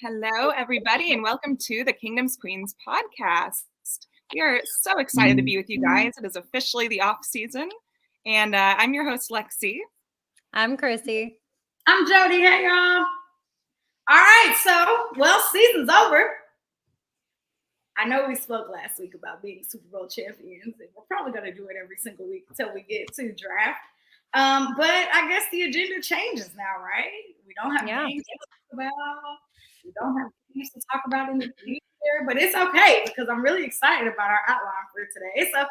Hello, everybody, and welcome to the Kingdoms Queens podcast. We are so excited to be with you guys. It is officially the off season, and I'm your host, Lexi. I'm Chrissy. I'm Jodi. Hey, y'all. All right, so, season's over. I know we spoke last week about being Super Bowl champions, and we're probably going to do it every single week until we get to draft. But I guess the agenda changes now, right? We don't have games to talk about. We don't have games to talk about in the future, but it's okay because I'm really excited about our outline for today. So,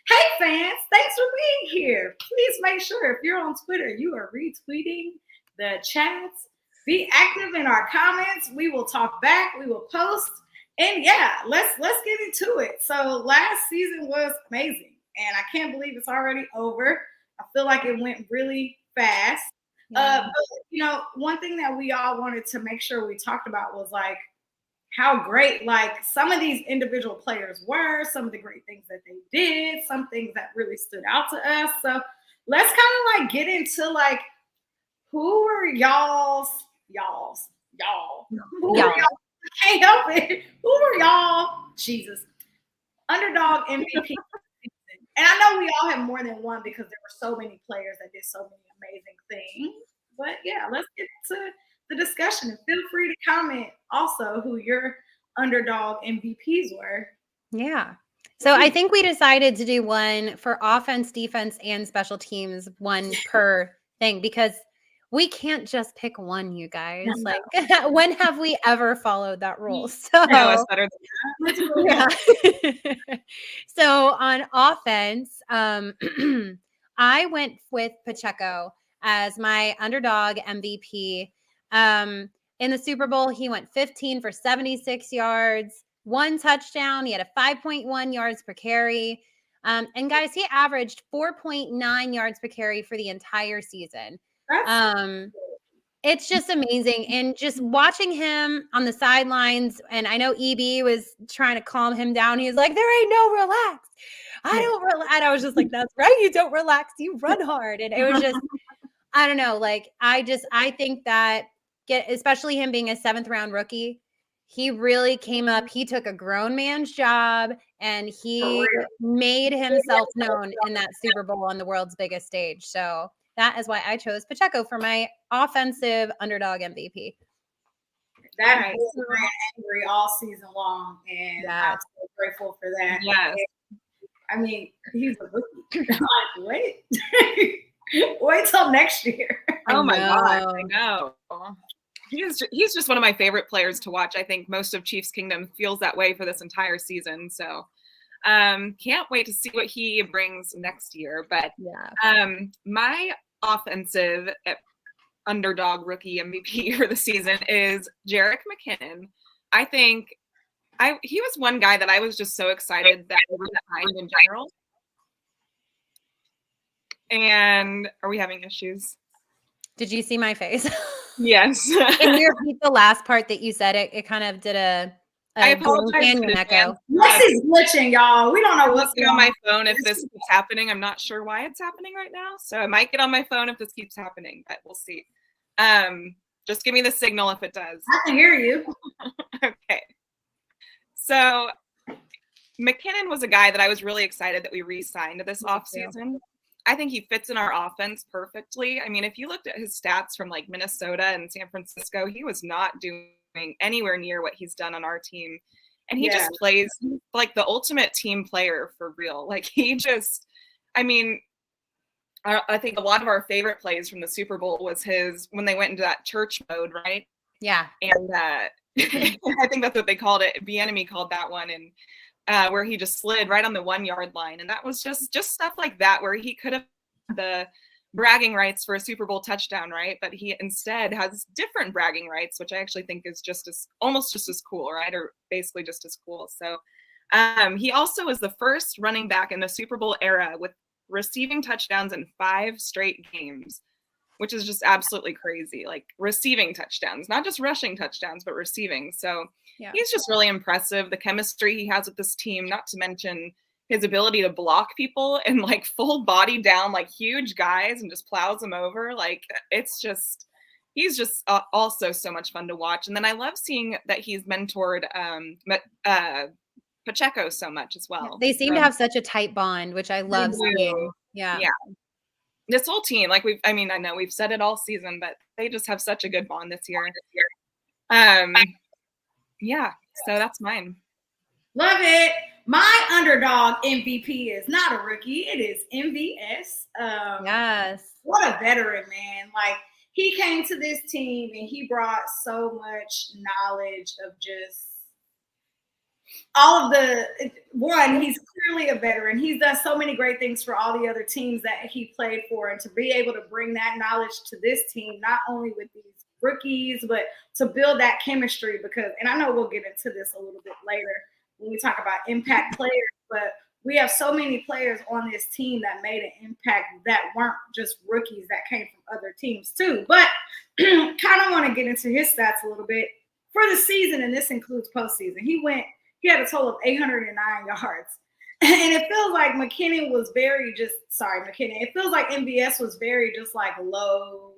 hey, fans, thanks for being here. Please make sure if you're on Twitter, you are retweeting the chats. Be active in our comments. We will talk back. We will post. And yeah, let's get into it. So last season was amazing, and I can't believe it's already over. I feel like it went really fast. But, one thing that we all wanted to make sure we talked about was like how great like some of these individual players were, some of the great things that they did, some things that really stood out to us. So let's kind of like get into like who were y'all. I can't help it. Who were y'all? Jesus. Underdog MVP. And I know we all have more than one because there were so many players that did so many amazing things. But yeah, let's get to the discussion. And feel free to comment also who your underdog MVPs were. Yeah. So I think we decided to do one for offense, defense, and special teams, one per thing, because we can't just pick one, you guys. No. Like, when have we ever followed that rule? So, no, it's better than that. Yeah. So on offense, I went with Pacheco as my underdog MVP. In the Super Bowl, he went 15 for 76 yards, 1 touchdown. He had a 5.1 yards per carry. And guys, he averaged 4.9 yards per carry for the entire season. It's just amazing. And just watching him on the sidelines, and I know EB was trying to calm him down. He's like, there ain't no relax. I don't relax. And I was just like, that's right. You don't relax. You run hard. And it was just, I don't know. Like, I think that especially him being a 7th round rookie, he really came up. He took a grown man's job and he made himself known in that Super Bowl on the world's biggest stage. So that is why I chose Pacheco for my offensive underdog MVP. That was angry all season long, and I'm so grateful for that. Yes. I mean, he's a rookie. Wait till next year. Oh my God, I know. He's just one of my favorite players to watch. I think most of Chiefs Kingdom feels that way for this entire season. So can't wait to see what he brings next year. But my offensive underdog rookie MVP for the season is Jerick McKinnon. I think he was one guy that I was just so excited that we were behind in general. And are we having issues? Did you see my face? Yes. Can you repeat the last part that you said? It kind of did I apologize for echo. Lexi's glitching, y'all. We don't know what's going on my phone if this keeps happening. I'm not sure why it's happening right now. So I might get on my phone if this keeps happening, but we'll see. Just give me the signal if it does. I can hear you. Okay. So McKinnon was a guy that I was really excited that we re-signed this offseason. I think he fits in our offense perfectly. I mean, if you looked at his stats from like Minnesota and San Francisco, he was not doing anywhere near what he's done on our team. And he just plays like the ultimate team player for real. Like I think a lot of our favorite plays from the Super Bowl was when they went into that church mode, right? Yeah. And I think that's what they called it. Bieniemy called that one. And where he just slid right on the 1 yard line. And that was just stuff like that, where he could have the bragging rights for a Super Bowl touchdown, right? But he instead has different bragging rights, which I actually think is almost just as cool, right? Or basically just as cool. So he also was the first running back in the Super Bowl era with receiving touchdowns in 5 straight games, which is just absolutely crazy. Like receiving touchdowns, not just rushing touchdowns, but receiving. So he's just really impressive. The chemistry he has with this team, not to mention his ability to block people and like full body down, like huge guys and just plows them over. Like he's just also so much fun to watch. And then I love seeing that he's mentored Pacheco so much as well. They seem to have such a tight bond, which I love seeing. Yeah. This whole team, like I know we've said it all season, but they just have such a good bond this year. Yeah, so that's mine. Love it. My underdog MVP is not a rookie. It is MVS. Yes. What a veteran, man. Like, he came to this team and he brought so much knowledge of just all of he's clearly a veteran. He's done so many great things for all the other teams that he played for, and to be able to bring that knowledge to this team, not only with these rookies, but to build that chemistry, because, and I know we'll get into this a little bit later when we talk about impact players, but we have so many players on this team that made an impact that weren't just rookies that came from other teams too. But kind of want to get into his stats a little bit for the season, and this includes postseason. He had a total of 809 yards. And it feels like McKinnon was it feels like MVS was very just like low,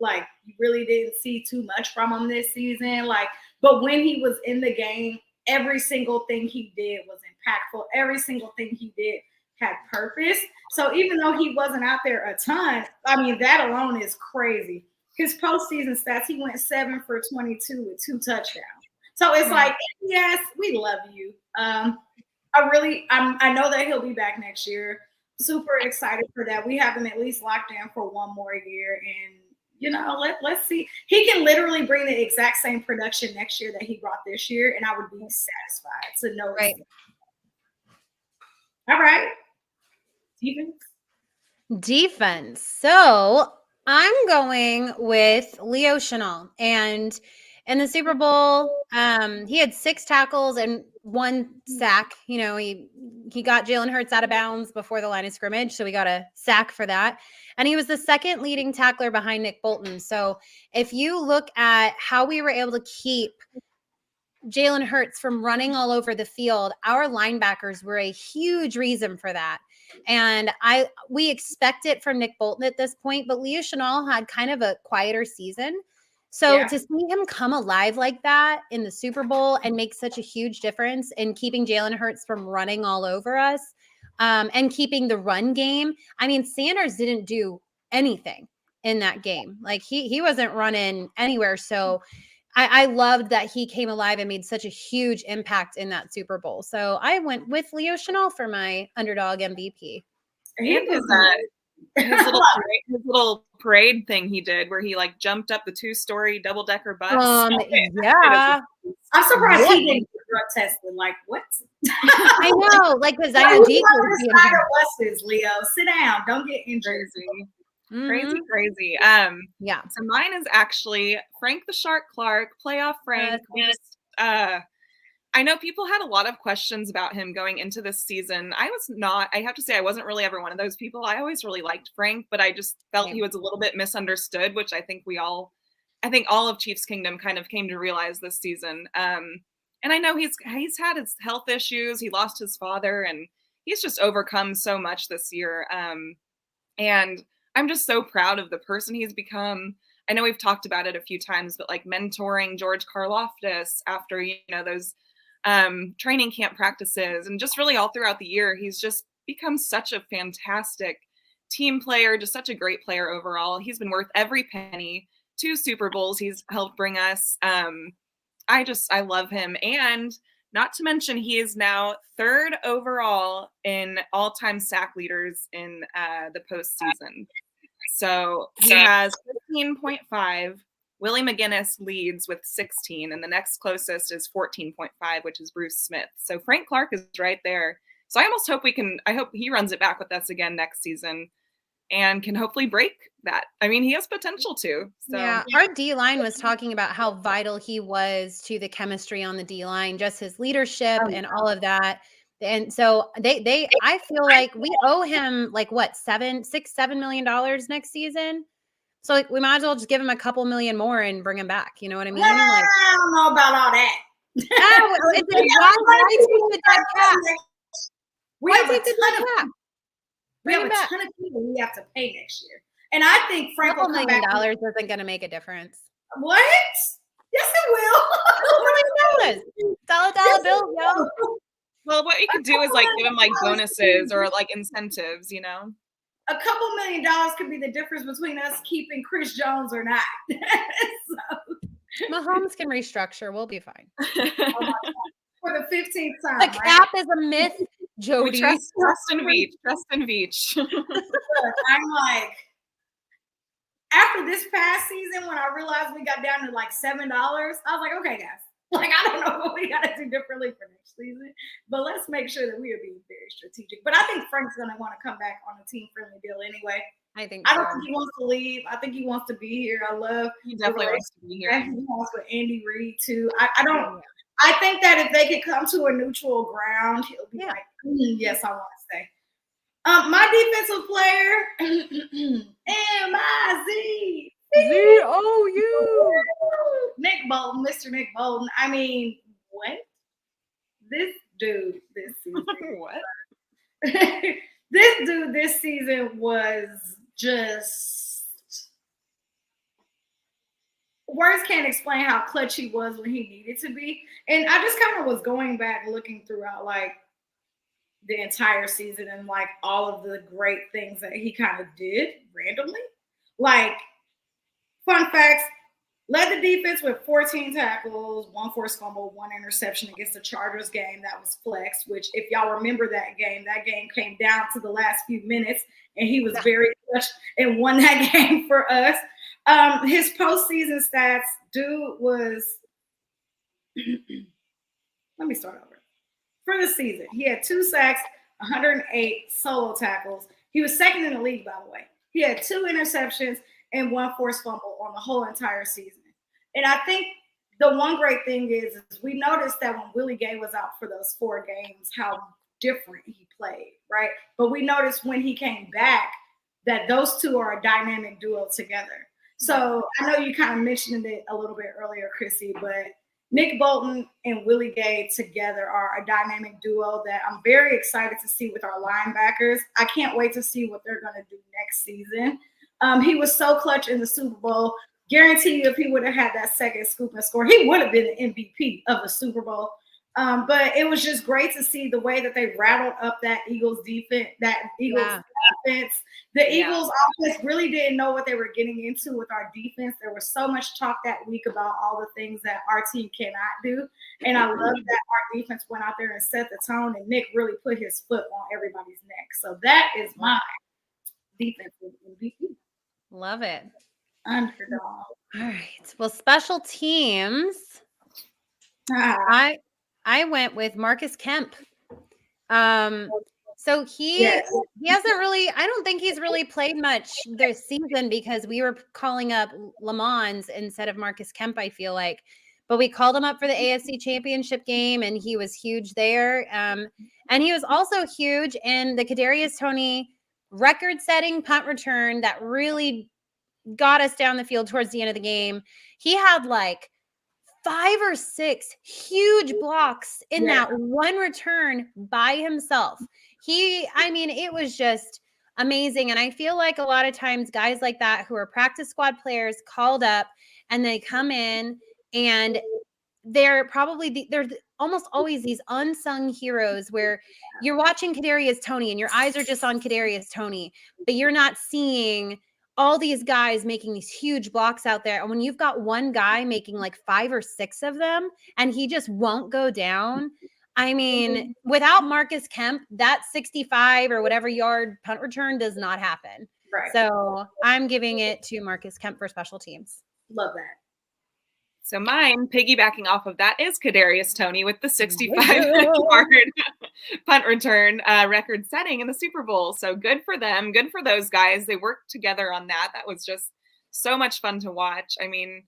like you really didn't see too much from him this season. Like, but when he was in the game, every single thing he did was impactful. Every single thing he did had purpose. So even though he wasn't out there a ton, I mean, that alone is crazy. His postseason stats, he went 7 for 22 with 2 touchdowns. So it's like, yes, we love you. I know that he'll be back next year. Super excited for that. We have him at least locked in for one more year. And, you know, let's see. He can literally bring the exact same production next year that he brought this year, and I would be satisfied to know. Right. All right. Defense. So I'm going with Leo Chenal. And in the Super Bowl, he had 6 tackles and 1 sack. You know, he got Jalen Hurts out of bounds before the line of scrimmage, so we got a sack for that. And he was the second leading tackler behind Nick Bolton. So if you look at how we were able to keep Jalen Hurts from running all over the field, our linebackers were a huge reason for that. And we expect it from Nick Bolton at this point, but Leo Chenal had kind of a quieter season. So to see him come alive like that in the Super Bowl and make such a huge difference in keeping Jalen Hurts from running all over us and keeping the run game. I mean, Sanders didn't do anything in that game. Like he wasn't running anywhere. So I loved that he came alive and made such a huge impact in that Super Bowl. So I went with Leo Chenal for my underdog MVP. And his little parade thing he did where he like jumped up the 2-story double-decker bus. Yeah. I'm surprised he didn't get drug tested. Like, what? I know. Like the Zion buses, Leo. Sit down. Don't get injured. Crazy. Yeah. So mine is actually Frank the Shark Clark, playoff Frank. I know people had a lot of questions about him going into this season. I have to say I wasn't really ever one of those people. I always really liked Frank, but I just felt he was a little bit misunderstood, which I think all of Chiefs Kingdom kind of came to realize this season. And I know he's had his health issues. He lost his father, and he's just overcome so much this year. And I'm just so proud of the person he's become. I know we've talked about it a few times, but like mentoring George Karlaftis after, you know, those training camp practices and just really all throughout the year, he's just become such a fantastic team player, just such a great player overall. He's been worth every penny. 2 Super Bowls he's helped bring us. I love him. And not to mention, he is now 3rd overall in all-time sack leaders in the postseason. So he has 15.5. Willie McGinnis leads with 16, and the next closest is 14.5, which is Bruce Smith. So Frank Clark is right there. So I almost hope I hope he runs it back with us again next season and can hopefully break that. I mean, he has potential to. So. Yeah, our D-line was talking about how vital he was to the chemistry on the D-line, just his leadership and all of that. And so I feel like we owe him like what, $7 million next season. So like we might as well just give him a couple million more and bring him back. You know what I mean? Like, I don't know about all that. Why take the dead cat? We have a ton of people we have to pay next year. And I think Frank will $2 come million back. isn't going to make a difference. What? Yes, it will. $2 million. Dollar bills, yo. Well, what you could do is like give him like bonuses or like incentives, you know? A couple $1 million could be the difference between us keeping Chris Jones or not. So, Mahomes can restructure. We'll be fine. for the 15th time. The cap is a myth, Jodi. We trust in Veach. Trust in Veach. I'm like, after this past season, when I realized we got down to like $7, I was like, okay, guys. Like, I don't know what we got to do differently for next season, but let's make sure that we are being very strategic. But I think Frank's going to want to come back on a team-friendly deal anyway. I think I don't think he wants to leave. I think he wants to be here. He definitely wants to be here. And he wants with Andy Reid too. I think that if they could come to a neutral ground, he'll be like, yes, I want to stay. My defensive player, M-I-Z. Z-O-U. Nick Bolton, Mr. Nick Bolton. I mean, what? This dude this season. What? This dude this season was just, words can't explain how clutch he was when he needed to be. And I just kind of was going back looking throughout like the entire season and like all of the great things that he kind of did randomly. Like, fun facts, led the defense with 14 tackles, 1 forced fumble, 1 interception against the Chargers game that was flexed, which if y'all remember that game came down to the last few minutes and he was very clutch and won that game for us. His postseason stats, dude was, let me start over. For the season, he had 2 sacks, 108 solo tackles. He was second in the league, by the way. He had 2 interceptions and 1 forced fumble on the whole entire season. And I think the one great thing is we noticed that when Willie Gay was out for those 4 games, how different he played, right? But we noticed when he came back that those two are a dynamic duo together. So I know you kind of mentioned it a little bit earlier, Chrissy, but Nick Bolton and Willie Gay together are a dynamic duo that I'm very excited to see with our linebackers. I can't wait to see what they're going to do next season. He was so clutch in the Super Bowl. Guarantee you if he would have had that second scoop and score, he would have been the MVP of the Super Bowl. But it was just great to see the way that they rattled up that Eagles defense, offense. The Eagles offense really didn't know what they were getting into with our defense. There was so much talk that week about all the things that our team cannot do. And I love that our defense went out there and set the tone, and Nick really put his foot on everybody's neck. So that is my defensive MVP. Love it. Underdog. All right. Well, special teams. I went with Marcus Kemp. So he hasn't really, I don't think he's really played much this season because we were calling up Lamons instead of Marcus Kemp, I feel like. But we called him up for the AFC Championship game, and he was huge there. And he was also huge in the Kadarius Toney record-setting punt return that really got us down the field towards the end of the game. He had like 5 or 6 huge blocks in that one return by himself. It was just amazing. And I feel like a lot of times guys like that who are practice squad players called up and they come in and they're almost always these unsung heroes where you're watching Kadarius Toney and your eyes are just on Kadarius Toney, but you're not seeing all these guys making these huge blocks out there. And when you've got one guy making like 5 or 6 of them and he just won't go down, I mean, without Marcus Kemp, that 65 or whatever yard punt return does not happen. Right. So I'm giving it to Marcus Kemp for special teams. Love that. So mine, piggybacking off of that, is Kadarius Toney with the 65-yard punt return record setting in the Super Bowl. So good for them. Good for those guys. They worked together on that. That was just so much fun to watch. I mean,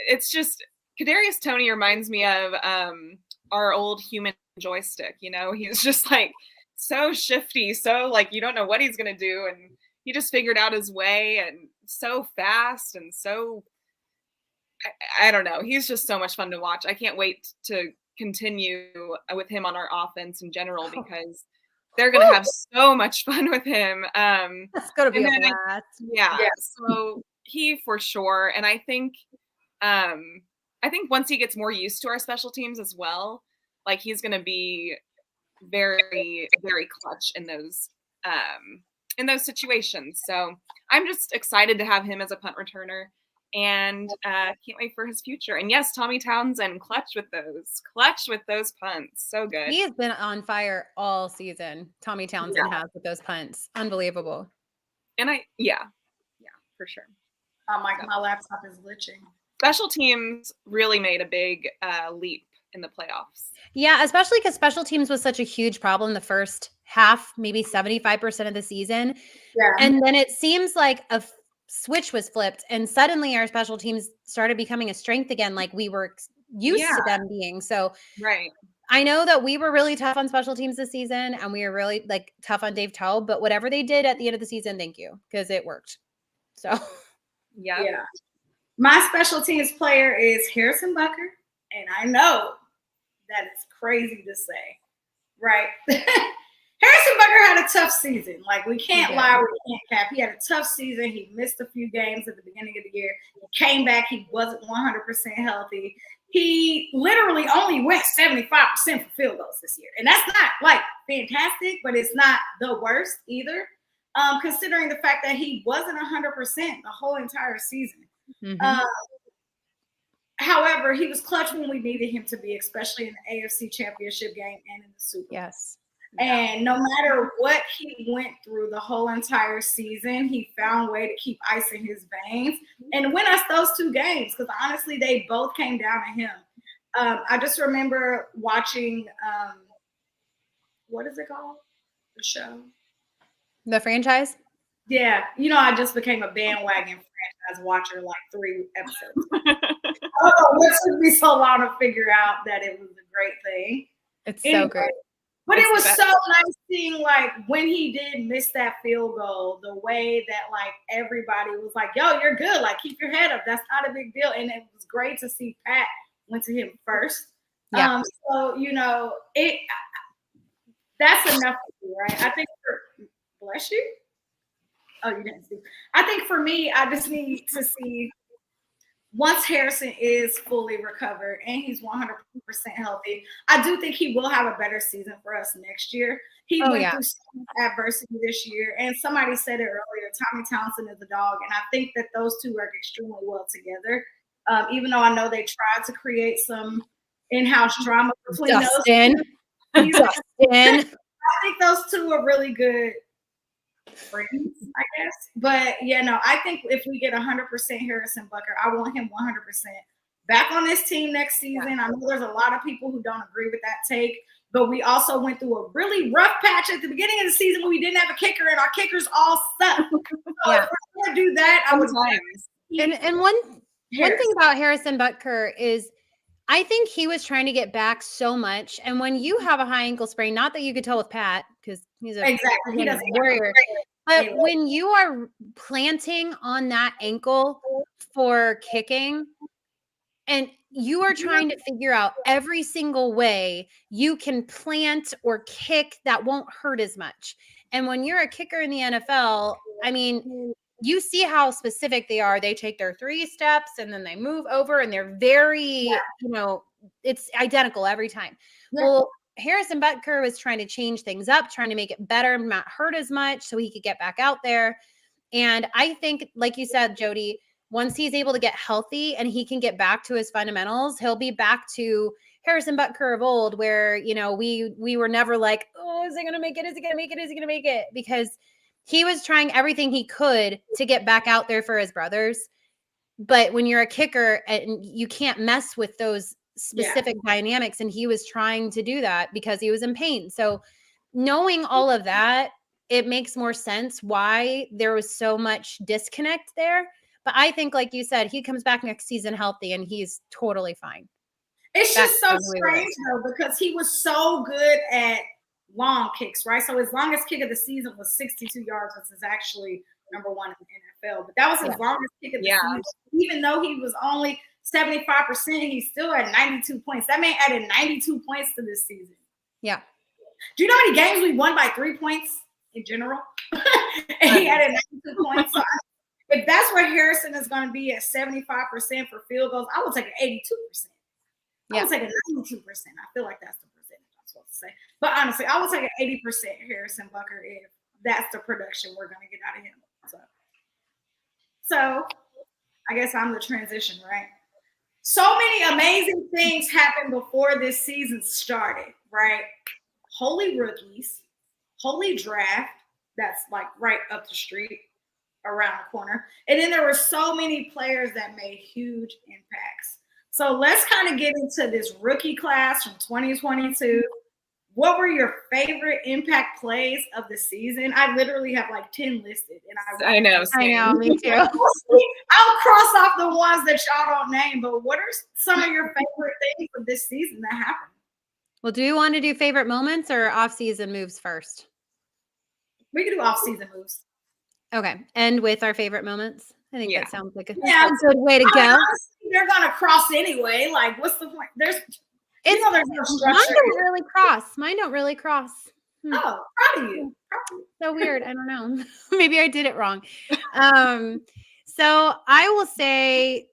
it's just Kadarius Toney reminds me of our old human joystick. You know, he's just like so shifty, so like you don't know what he's going to do. And he just figured out his way and so fast and so I don't know. He's just so much fun to watch. I can't wait to continue with him on our offense in general because they're going to have so much fun with him. That's gonna be a and then blast. Yeah. So he for sure. And I think once he gets more used to our special teams as well, like he's going to be very, very clutch in those situations. So I'm just excited to have him as a punt returner, and can't wait for his future. And yes, Tommy Townsend, clutch with those punts. So good. He has been on fire all season. Tommy Townsend has with those punts. Unbelievable. And yeah, for sure. Oh my laptop is glitching. Special teams really made a big leap in the playoffs. Yeah, especially because special teams was such a huge problem the first half, maybe 75% of the season. Yeah. And then it seems like a switch was flipped, and suddenly our special teams started becoming a strength again, like we were used to them being. So right. I know that we were really tough on special teams this season, and we were really like tough on Dave Taub, but whatever they did at the end of the season, thank you, because it worked. So yeah. My special teams player is Harrison Butker, and I know that is crazy to say, right? Harrison Butker had a tough season. Like, we can't lie, we can't cap. He had a tough season. He missed a few games at the beginning of the year. He came back. He wasn't 100% healthy. He literally only went 75% for field goals this year. And that's not, like, fantastic, but it's not the worst either, considering the fact that he wasn't 100% the whole entire season. Mm-hmm. However, he was clutch when we needed him to be, especially in the AFC Championship game and in the Super Bowl. Yes. And no matter what he went through the whole entire season, he found a way to keep ice in his veins and win us those 2 games, because honestly, they both came down to him. I just remember watching, what is it called? The show? The Franchise? Yeah. You know, I just became a bandwagon franchise watcher like 3 episodes. It took me so long to figure out that it was a great thing. It's so great. But it was so nice seeing, like, when he did miss that field goal, the way that, like, everybody was like, yo, you're good. Like, keep your head up. That's not a big deal. And it was great to see Pat went to him first. Yeah. So, you know, that's enough for me, right? I think bless you. Oh, you didn't see. I think for me, I just need to see once Harrison is fully recovered and he's 100% healthy, I do think he will have a better season for us next year. He went through some adversity this year, and somebody said it earlier, Tommy Townsend is a dog, and I think that those two work extremely well together. Even though I know they tried to create some in-house drama between Dustin. those two. I think those two are really good friends, I guess. But yeah, no, I think if we get 100% Harrison Butker, I want him 100% back on this team next season. I know there's a lot of people who don't agree with that take, but we also went through a really rough patch at the beginning of the season when we didn't have a kicker, and our kickers all suck. So if we're gonna do that, I would. And one thing about Harrison Butker is, I think he was trying to get back so much. And when you have a high ankle sprain, not that you could tell with Pat, because he's a warrior, but when you are planting on that ankle for kicking, and you are trying to figure out every single way you can plant or kick that won't hurt as much. And when you're a kicker in the NFL, I mean, you see how specific they are. They take their 3 steps and then they move over, and they're very, it's identical every time. Well, Harrison Butker was trying to change things up, trying to make it better, not hurt as much so he could get back out there. And I think, like you said, Jodi, once he's able to get healthy and he can get back to his fundamentals, he'll be back to Harrison Butker of old, where, we were never like, oh, is he going to make it? Is he going to make it? Is he going to make it? Because he was trying everything he could to get back out there for his brothers. But when you're a kicker, and you can't mess with those specific dynamics, and he was trying to do that because he was in pain. So knowing all of that, it makes more sense why there was so much disconnect there. But I think, like you said, he comes back next season healthy and he's totally fine. It's just so strange, though, because he was so good at long kicks, right? So his longest kick of the season was 62 yards, which is actually number 1 in the NFL. But that was his longest kick of the season. Even though he was only 75%, he still had 92 points. That man added 92 points to this season. Yeah. Do you know how many games we won by 3 points in general? And he had 92 points. So if that's where Harrison is going to be at 75% for field goals, I will take an 82%. I will take a 92%. I feel like that's the percentage I'm supposed to say. But honestly, I will take an 80% Harrison Butker if that's the production we're going to get out of him. So I guess I'm the transition, right? So many amazing things happened before this season started, right? Holy rookies, holy draft, that's like right up the street, around the corner. And then there were so many players that made huge impacts. So let's kind of get into this rookie class from 2022. What were your favorite impact plays of the season? I literally have like 10 listed. And I know, me too. I'll cross off the ones that y'all don't name, but what are some of your favorite things of this season that happened? Well, do you want to do favorite moments or off-season moves first? We can do off-season moves. Okay. End with our favorite moments. I think that sounds like a good way to go. Honestly, they're going to cross anyway. Like, what's the point? There's no structure. Mine don't really cross. Oh, proud of you. So weird. I don't know. Maybe I did it wrong. So I will say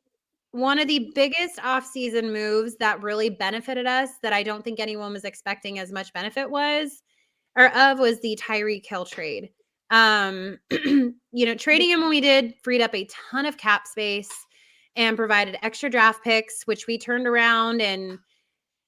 one of the biggest off-season moves that really benefited us that I don't think anyone was expecting as much benefit was the Tyreek Hill trade. Trading him when we did freed up a ton of cap space and provided extra draft picks, which we turned around and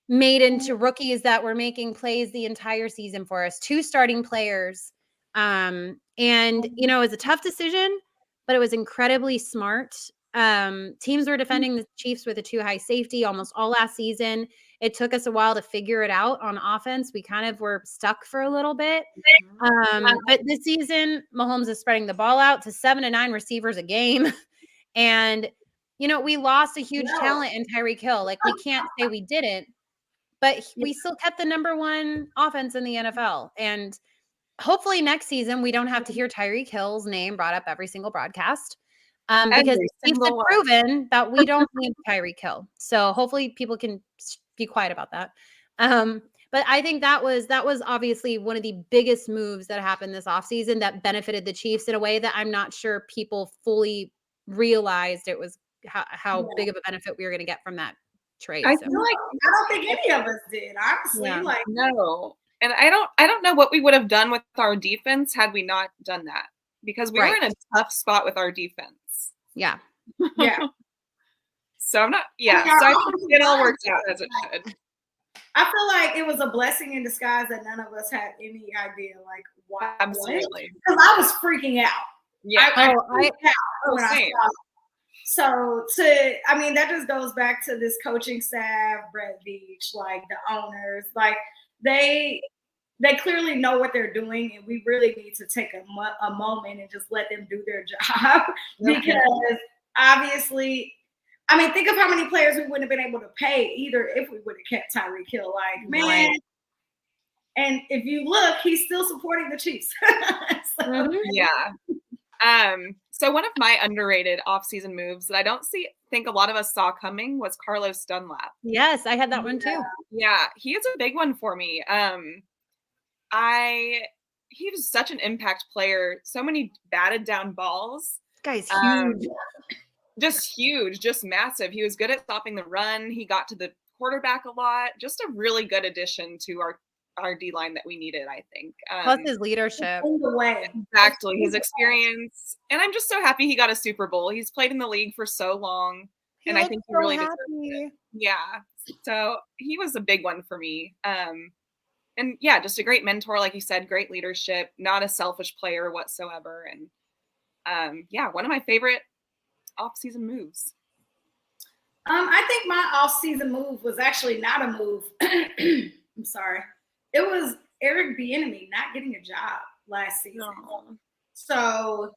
made into rookies that were making plays the entire season for us, 2 starting players. And, it was a tough decision, but it was incredibly smart. Teams were defending the Chiefs with a too high safety almost all last season. It took us a while to figure it out on offense. We kind of were stuck for a little bit. But this season, Mahomes is spreading the ball out to 7 to 9 receivers a game. And, we lost a huge talent in Tyreek Hill. Like, we can't say we didn't, but we still kept the number 1 offense in the NFL. And hopefully next season, we don't have to hear Tyreek Hill's name brought up every single broadcast. Because Chiefs have proven that we don't need Tyreek Hill. So hopefully people can be quiet about that. But I think that was obviously one of the biggest moves that happened this offseason that benefited the Chiefs in a way that I'm not sure people fully realized it was how big of a benefit we were going to get from that trade. I feel like I don't think any of us did, honestly. Yeah. No. And I don't know what we would have done with our defense had we not done that, because we were in a tough spot with our defense. Yeah. Yeah. So I'm not, so I think it all worked out as it should. I feel like it was a blessing in disguise that none of us had any idea, like, why. Absolutely. Because I was freaking out. Yeah. I freaked out when I saw it. So that just goes back to this coaching staff, Brett Veach, like the owners, like they clearly know what they're doing, and we really need to take a moment and just let them do their job. Because obviously, think of how many players we wouldn't have been able to pay either if we would have kept Tyreek Hill. Like, man. Right. And if you look, he's still supporting the Chiefs. So one of my underrated offseason moves that I don't think a lot of us saw coming was Carlos Dunlap. Yes, I had that one too. Yeah, he is a big one for me. He was such an impact player. So many batted down balls. This guy's huge. Just huge, just massive. He was good at stopping the run. He got to the quarterback a lot. Just a really good addition to our D-line that we needed, I think. Plus his leadership. Exactly, his experience. And I'm just so happy he got a Super Bowl. He's played in the league for so long. And I think he really deserves it. Yeah. So he was a big one for me. And just a great mentor, like you said, great leadership, not a selfish player whatsoever. And one of my favorite off-season moves. I think my off-season move was actually not a move. I'm sorry. It was Eric Bieniemy not getting a job last season. No. So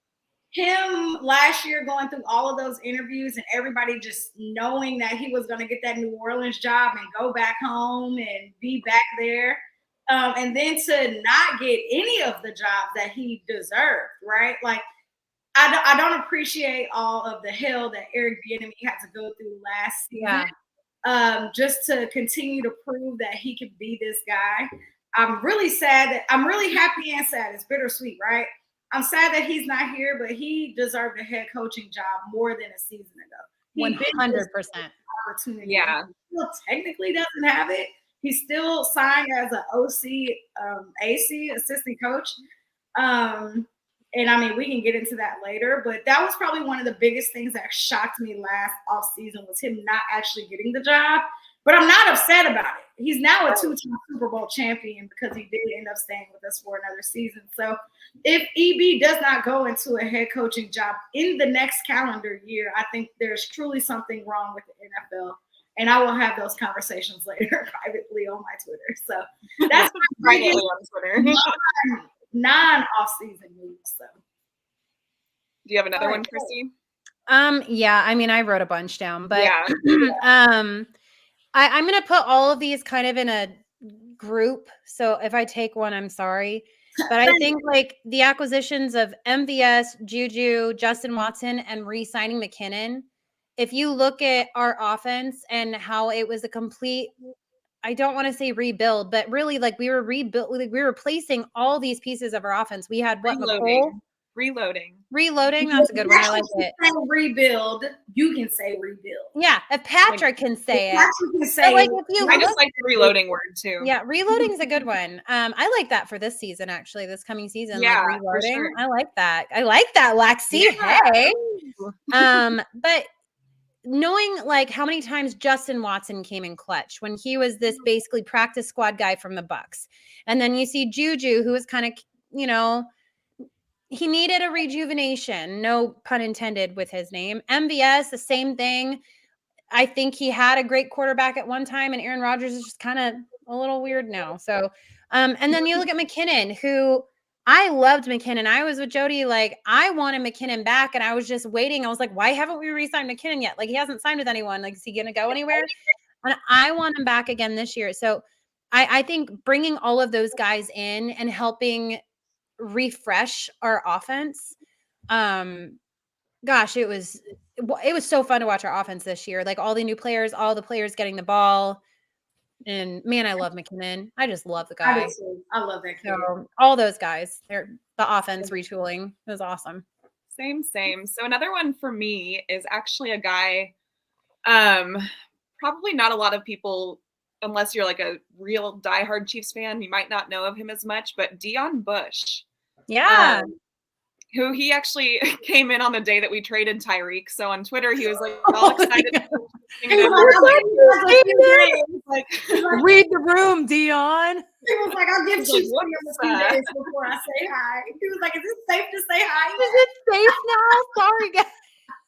him last year going through all of those interviews and everybody just knowing that he was going to get that New Orleans job and go back home and be back there. And then to not get any of the jobs that he deserved, right? Like, I don't appreciate all of the hell that Eric Bieniemy had to go through last season. Just to continue to prove that he could be this guy. I'm really sad that I'm really happy and sad. It's bittersweet, right? I'm sad that he's not here, but he deserved a head coaching job more than a season ago. 100%. Opportunity. Yeah. He still technically doesn't have it. He's still signed as an OC, AC, assistant coach. And I mean, we can get into that later, but that was probably one of the biggest things that shocked me last offseason was him not actually getting the job. But I'm not upset about it. He's now a 2-time Super Bowl champion because he did end up staying with us for another season. So if EB does not go into a head coaching job in the next calendar year, I think there's truly something wrong with the NFL. And I will have those conversations later privately on my Twitter. So that's privately on Twitter. Non-off-season moves. So, do you have another one, Chrissy? Yeah. I mean, I wrote a bunch down, but yeah. I'm going to put all of these kind of in a group. So if I take one, I'm sorry. But I think like the acquisitions of MVS, Juju, Justin Watson, and re-signing McKinnon, if you look at our offense and how it was a complete, I don't want to say rebuild, but really like we were replacing all these pieces of our offense. We had what, McColl? Reloading. That's a good one. I like it. Rebuild. You can say rebuild. Yeah, if Patrick can say it. Patrick can say like if you I just like the reloading word too. Yeah, reloading is a good one. I like that for this season, actually, this coming season. Yeah, like reloading. Sure. I like that, Lexi. Yeah. Hey. But knowing like how many times Justin Watson came in clutch when he was this basically practice squad guy from the Bucks. And then you see Juju, who was kind of, he needed a rejuvenation, no pun intended with his name. MVS, the same thing. I think he had a great quarterback at one time, and Aaron Rodgers is just kind of a little weird now. So, and then you look at McKinnon, who I loved McKinnon. I was with Jodi, like, I wanted McKinnon back, and I was just waiting. I was like, why haven't we re-signed McKinnon yet? Like, he hasn't signed with anyone. Like, is he going to go anywhere? And I want him back again this year. So I think bringing all of those guys in and helping refresh our offense, gosh, it was so fun to watch our offense this year. Like all the new players, all the players getting the ball. And man, I love McKinnon. I just love the guy. I love that kid. So all those guys, the offense retooling. It was awesome. Same. So another one for me is actually a guy, probably not a lot of people, unless you're like a real diehard Chiefs fan, you might not know of him as much, but Dion Bush. Yeah. Who he actually came in on the day that we traded Tyreek. So on Twitter, he was like all excited. Read the room, Dion. He was like, I'll give you a few days before I say hi. He was like, is it safe to say hi? Is it safe now? Sorry, guys.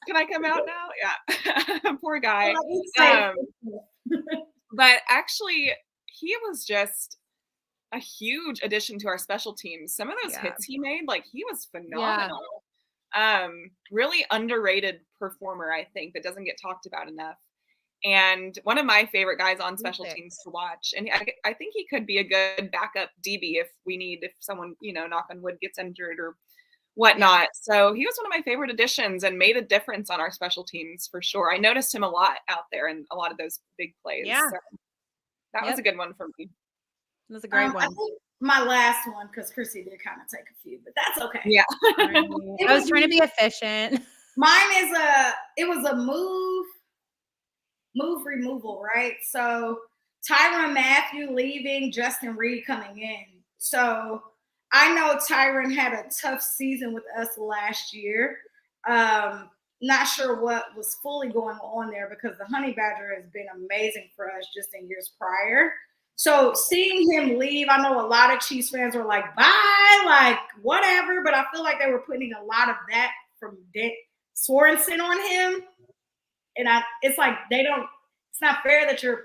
Can I come out now? Yeah. Poor guy. But But actually, he was just a huge addition to our special teams. Some of those hits he made, like he was phenomenal. Yeah. Really underrated performer, I think, that doesn't get talked about enough. And one of my favorite guys on special teams to watch. And I think he could be a good backup DB if someone, knock on wood, gets injured or whatnot. Yeah. So he was one of my favorite additions and made a difference on our special teams for sure. I noticed him a lot out there in a lot of those big plays. Yeah. So that was a good one for me. It was a great one. I think my last one, because Chrissy did kind of take a few, but that's okay. Yeah. I was trying to be efficient. Mine is it was a move removal, right? So Tyrann Mathieu leaving, Justin Reed coming in. So I know Tyrann had a tough season with us last year. Not sure what was fully going on there because the Honey Badger has been amazing for us just in years prior. So seeing him leave, I know a lot of Chiefs fans were like, bye, like whatever. But I feel like they were putting a lot of that from Dick Sorensen on him. And it's like it's not fair that you're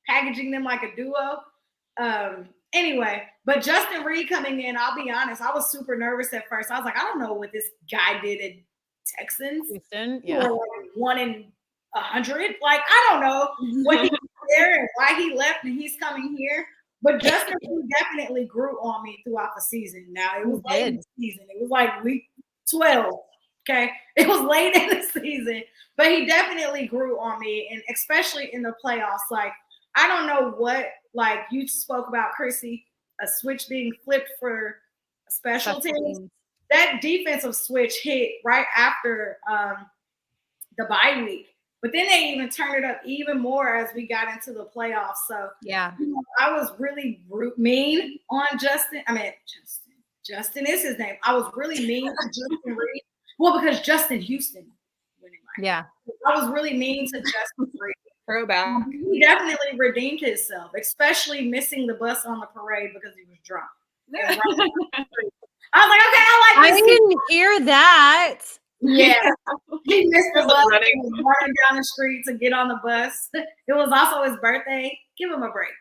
packaging them like a duo. Anyway, but Justin Reed coming in, I'll be honest, I was super nervous at first. I was like, I don't know what this guy did at Texans. Houston, yeah. Or like 1 in 100. Like, I don't know what he did there and why he left and he's coming here. But Justin Reed definitely grew on me throughout the season. Now, it was late in the season. It was like week 12. Okay. It was late in the season. But he definitely grew on me. And especially in the playoffs. Like, I don't know what, like you spoke about, Chrissy, a switch being flipped for special teams. That defensive switch hit right after the bye week. But then they even turned it up even more as we got into the playoffs. So yeah, I was really mean on Justin. I mean, Justin is his name. I was really mean to Justin Reed. Well, because Justin Houston winning. Yeah. I was really mean to Justin Reed. Throwback. He definitely redeemed himself, especially missing the bus on the parade because he was drunk. I was like, okay, I like this. I didn't hear that. Yeah. He missed the bus running down the street to get on the bus. It was also his birthday. Give him a break.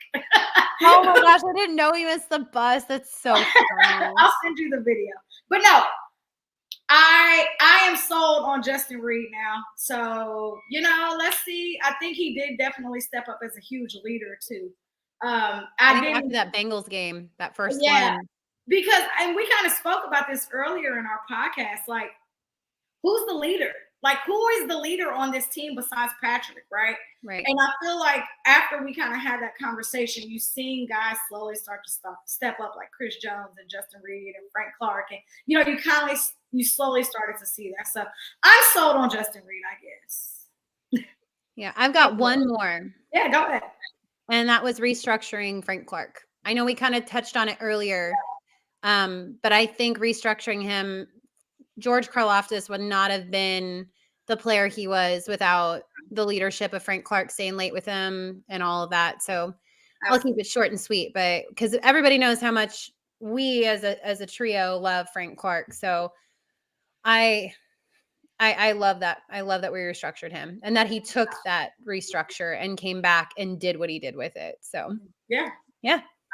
Oh my gosh, I didn't know he missed the bus. That's so funny. I'll send you the video. But no, I am sold on Justin Reed now. So, let's see. I think he did definitely step up as a huge leader too. I think after that Bengals game, that first one. Because, and we kind of spoke about this earlier in our podcast, like, who's the leader? Like, who is the leader on this team besides Patrick, right? Right. And I feel like after we kind of had that conversation, you've seen guys slowly start to step up, like Chris Jones and Justin Reed and Frank Clark. And, you slowly started to see that. So I'm sold on Justin Reed, I guess. Yeah, I've got one more. Yeah, go ahead. And that was restructuring Frank Clark. I know we kind of touched on it earlier, but I think restructuring him, George Karlaftis would not have been the player he was without the leadership of Frank Clark staying late with him and all of that. So I'll keep it short and sweet, but because everybody knows how much we as a trio love Frank Clark. So I love that. I love that we restructured him and that he took that restructure and came back and did what he did with it. So yeah,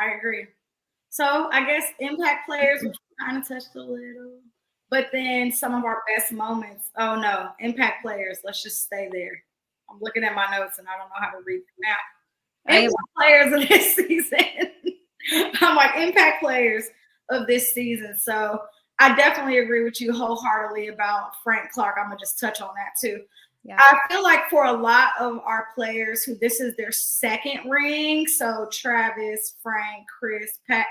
I agree. So I guess impact players, which we kind of touched a little, but then some of our best moments. Oh no, impact players. Let's just stay there. I'm looking at my notes and I don't know how to read them now. Impact players of this season. I'm like impact players of this season. So I definitely agree with you wholeheartedly about Frank Clark. I'm going to just touch on that too. Yeah. I feel like for a lot of our players who this is their second ring, so Travis, Frank, Chris, Pat,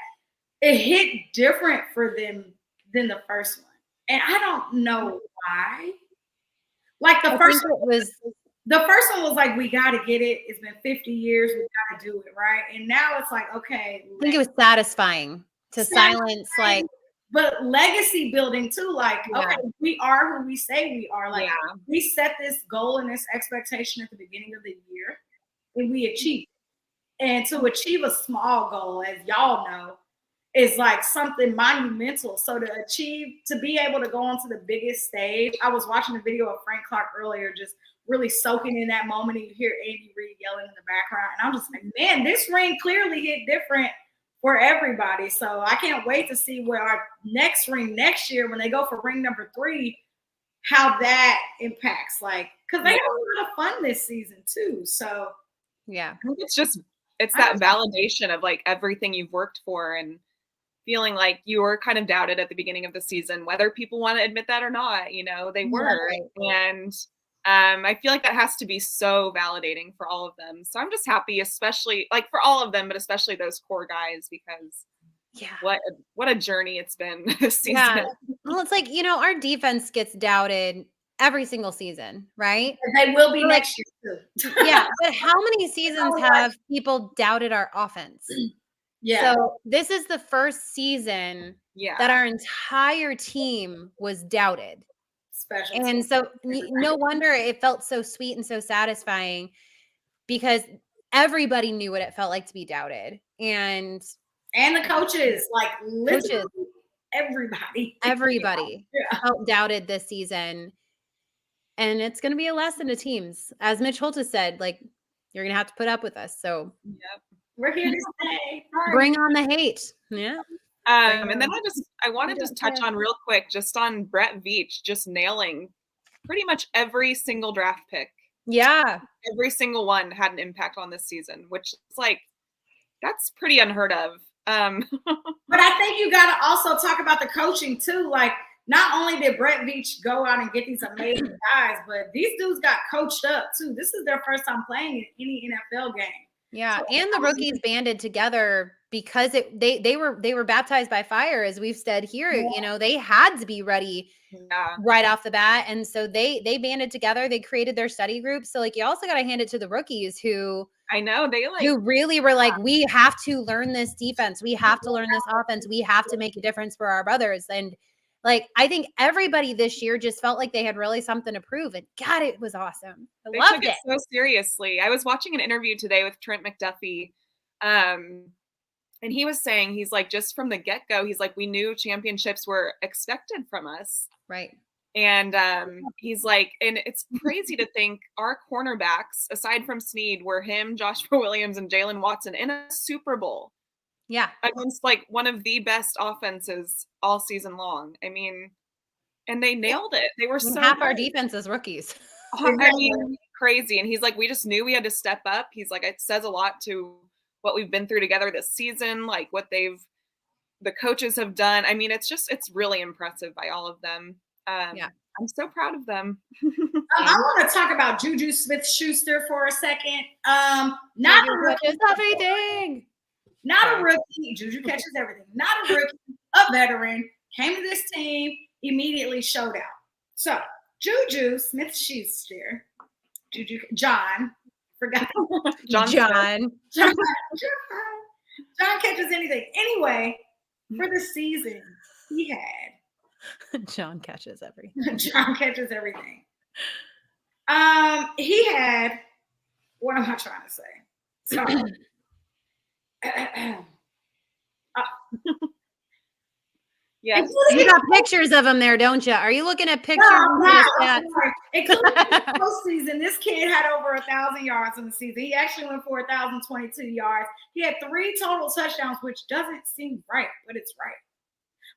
it hit different for them than the first one. And I don't know why. Like the first one was like, we got to get it. It's been 50 years. We got to do it, right? And now it's like, okay. I think it was satisfying to silence like. But legacy building too, like, okay, we are who we say we are. Like, we set this goal and this expectation at the beginning of the year, and we achieved it. And to achieve a small goal, as y'all know, is like something monumental. So to be able to go onto the biggest stage, I was watching a video of Frank Clark earlier, just really soaking in that moment, and you hear Andy Reid yelling in the background. And I'm just like, man, this ring clearly hit different for everybody. So I can't wait to see where our next ring next year, when they go for ring number 3, how that impacts. Like, because they had a lot of fun this season too. So yeah, I think it's that validation of like everything you've worked for and feeling like you were kind of doubted at the beginning of the season, whether people want to admit that or not, they were. And I feel like that has to be so validating for all of them. So I'm just happy, especially like for all of them, but especially those core guys, because what a journey it's been this season. Yeah. Well, it's like, our defense gets doubted every single season, right? They will be next year too. Yeah. But how many seasons have people doubted our offense? Yeah. So this is the first season that our entire team was doubted. And so no wonder it felt so sweet and so satisfying, because everybody knew what it felt like to be doubted. And the coaches, like literally everybody felt doubted this season. And it's going to be a lesson to teams. As Mitch Holtis said, like, you're going to have to put up with us. So we're here to stay. Bring on the hate. Yeah. And then I want to just touch on real quick, just on Brett Veach, just nailing pretty much every single draft pick. Yeah. Every single one had an impact on this season, which is like, that's pretty unheard of. But I think you got to also talk about the coaching too. Like, not only did Brett Veach go out and get these amazing guys, but these dudes got coached up too. This is their first time playing in any NFL game. Yeah. So, and the rookies banded together because they were baptized by fire, as we've said here. You know, they had to be ready right off the bat, and so they banded together. They created their study group. So like, you also got to hand it to the rookies who I know who really were like, we have to learn this defense, we have to learn this offense, we have to make a difference for our brothers. And like, I think everybody this year just felt like they had really something to prove, and God, it was awesome. They loved took it so seriously. I was watching an interview today with Trent McDuffie, and he was saying, he's like, just from the get-go, he's like, we knew championships were expected from us. Right. And he's like, and it's crazy to think our cornerbacks, aside from Snead, were him, Joshua Williams, and Jalen Watson in a Super Bowl. Yeah. Against like one of the best offenses all season long. I mean, and they nailed it. They were so half our defense is rookies. I mean, crazy. And he's like, we just knew we had to step up. He's like, it says a lot to what we've been through together this season, like what the coaches have done. I mean, it's really impressive by all of them. Yeah, I'm so proud of them. I want to talk about Juju Smith-Schuster for a second. Not a rookie. Everything. Not a rookie. Juju catches everything. Not a rookie. A veteran. Came to this team. Immediately showed out. So Juju Smith-Schuster. John. Forgot. John catches anything. Anyway, for the season, he had. John catches everything. John catches everything. He had. What am I trying to say? Sorry. Yes. You got pictures of him there, don't you? Are you looking at pictures? Including the postseason, this kid had over 1,000 yards in the season. He actually went for 1,022 yards. He had 3 total touchdowns, which doesn't seem right, but it's right.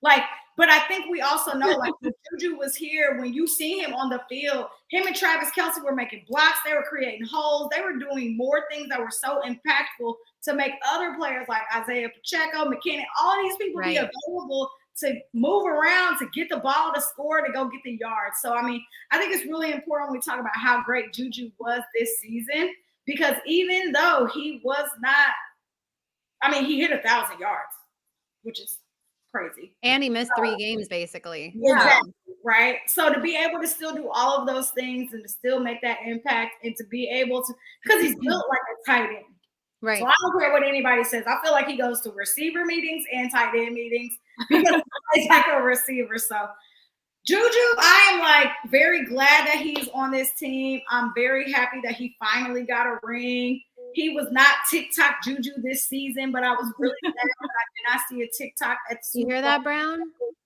Like, but I think we also know, like, when Juju was here, when you see him on the field, him and Travis Kelce were making blocks. They were creating holes. They were doing more things that were so impactful to make other players like Isaiah Pacheco, McKinnon, all these people be available to move around, to get the ball, to score, to go get the yards. So, I mean, I think it's really important when we talk about how great Juju was this season, because even though he was not, I mean, he hit 1,000 yards, which is crazy. And he missed 3 games, basically. Exactly, right? So to be able to still do all of those things and to still make that impact, and to be able to, because he's built like a tight end. Right. So I don't care what anybody says. I feel like he goes to receiver meetings and tight end meetings because he's like a receiver. So Juju, I am like very glad that he's on this team. I'm very happy that he finally got a ring. He was not TikTok Juju this season, but I was really glad that I did not see a TikTok at the Super Bowl. You hear that, Brown?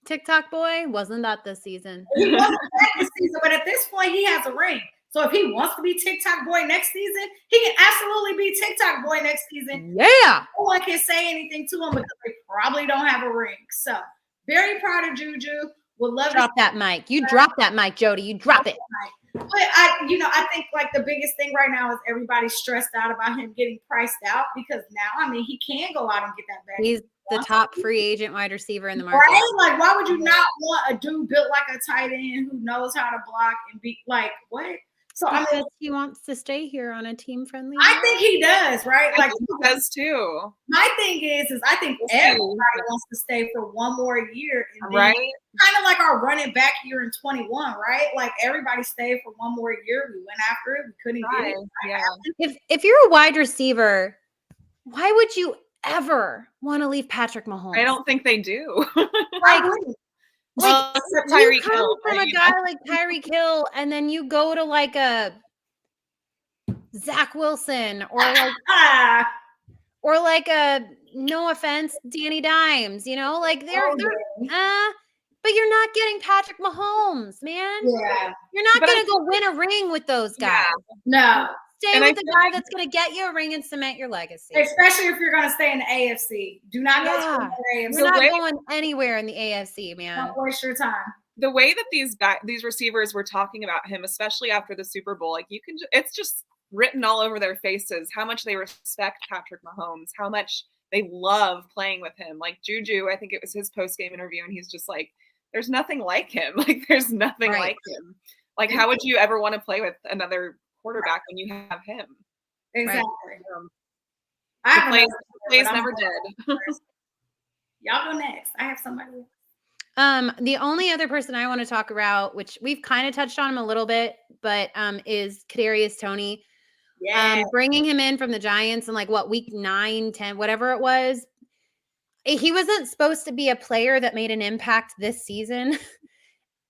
TikTok boy? Wasn't that this season? He wasn't that this season, but at this point, he has a ring. So if he wants to be TikTok boy next season, he can absolutely be TikTok boy next season. Yeah. No one can say anything to him because they probably don't have a ring. So very proud of Juju. Would love drop that mic. You drop that mic, Jodi. You drop it. But I think like the biggest thing right now is everybody's stressed out about him getting priced out, because now, I mean, he can go out and get that bag. He's the top free agent wide receiver in the market. Right? Like, why would you not want a dude built like a tight end who knows how to block and be like, what? So because I mean, he wants to stay here on a team friendly. I think he does, right? Like he does too. My thing is I think everybody wants to stay for one more year, and then right? Kind of like our running back year in 21, right? Like everybody stayed for one more year. We went after it. We couldn't get it. Yeah. If you're a wide receiver, why would you ever want to leave Patrick Mahomes? I don't think they do. Like you come from a guy like Tyreek Hill, and then you go to like a Zach Wilson or like a, no offense, Danny Dimes, you know, like but you're not getting Patrick Mahomes, man. Yeah. You're not going to go win a ring with those guys. No. Stay with the guy that's going to get you a ring and cement your legacy. Especially if you're going to stay in the AFC. Do not go to the AFC. You're not going anywhere in the AFC, man. Don't waste your time. The way that these receivers were talking about him, especially after the Super Bowl, like it's just written all over their faces how much they respect Patrick Mahomes, how much they love playing with him. Like Juju, I think it was his post-game interview, and he's just like, there's nothing like him. Like there's nothing like him. Like how would you ever want to play with another quarterback when you have him? Exactly. The plays never did. Y'all go next. I have somebody. The only other person I want to talk about, which we've kind of touched on him a little bit, but is Kadarius Toney. Yeah. Bringing him in from the Giants in like week 9, 10, whatever it was. He wasn't supposed to be a player that made an impact this season.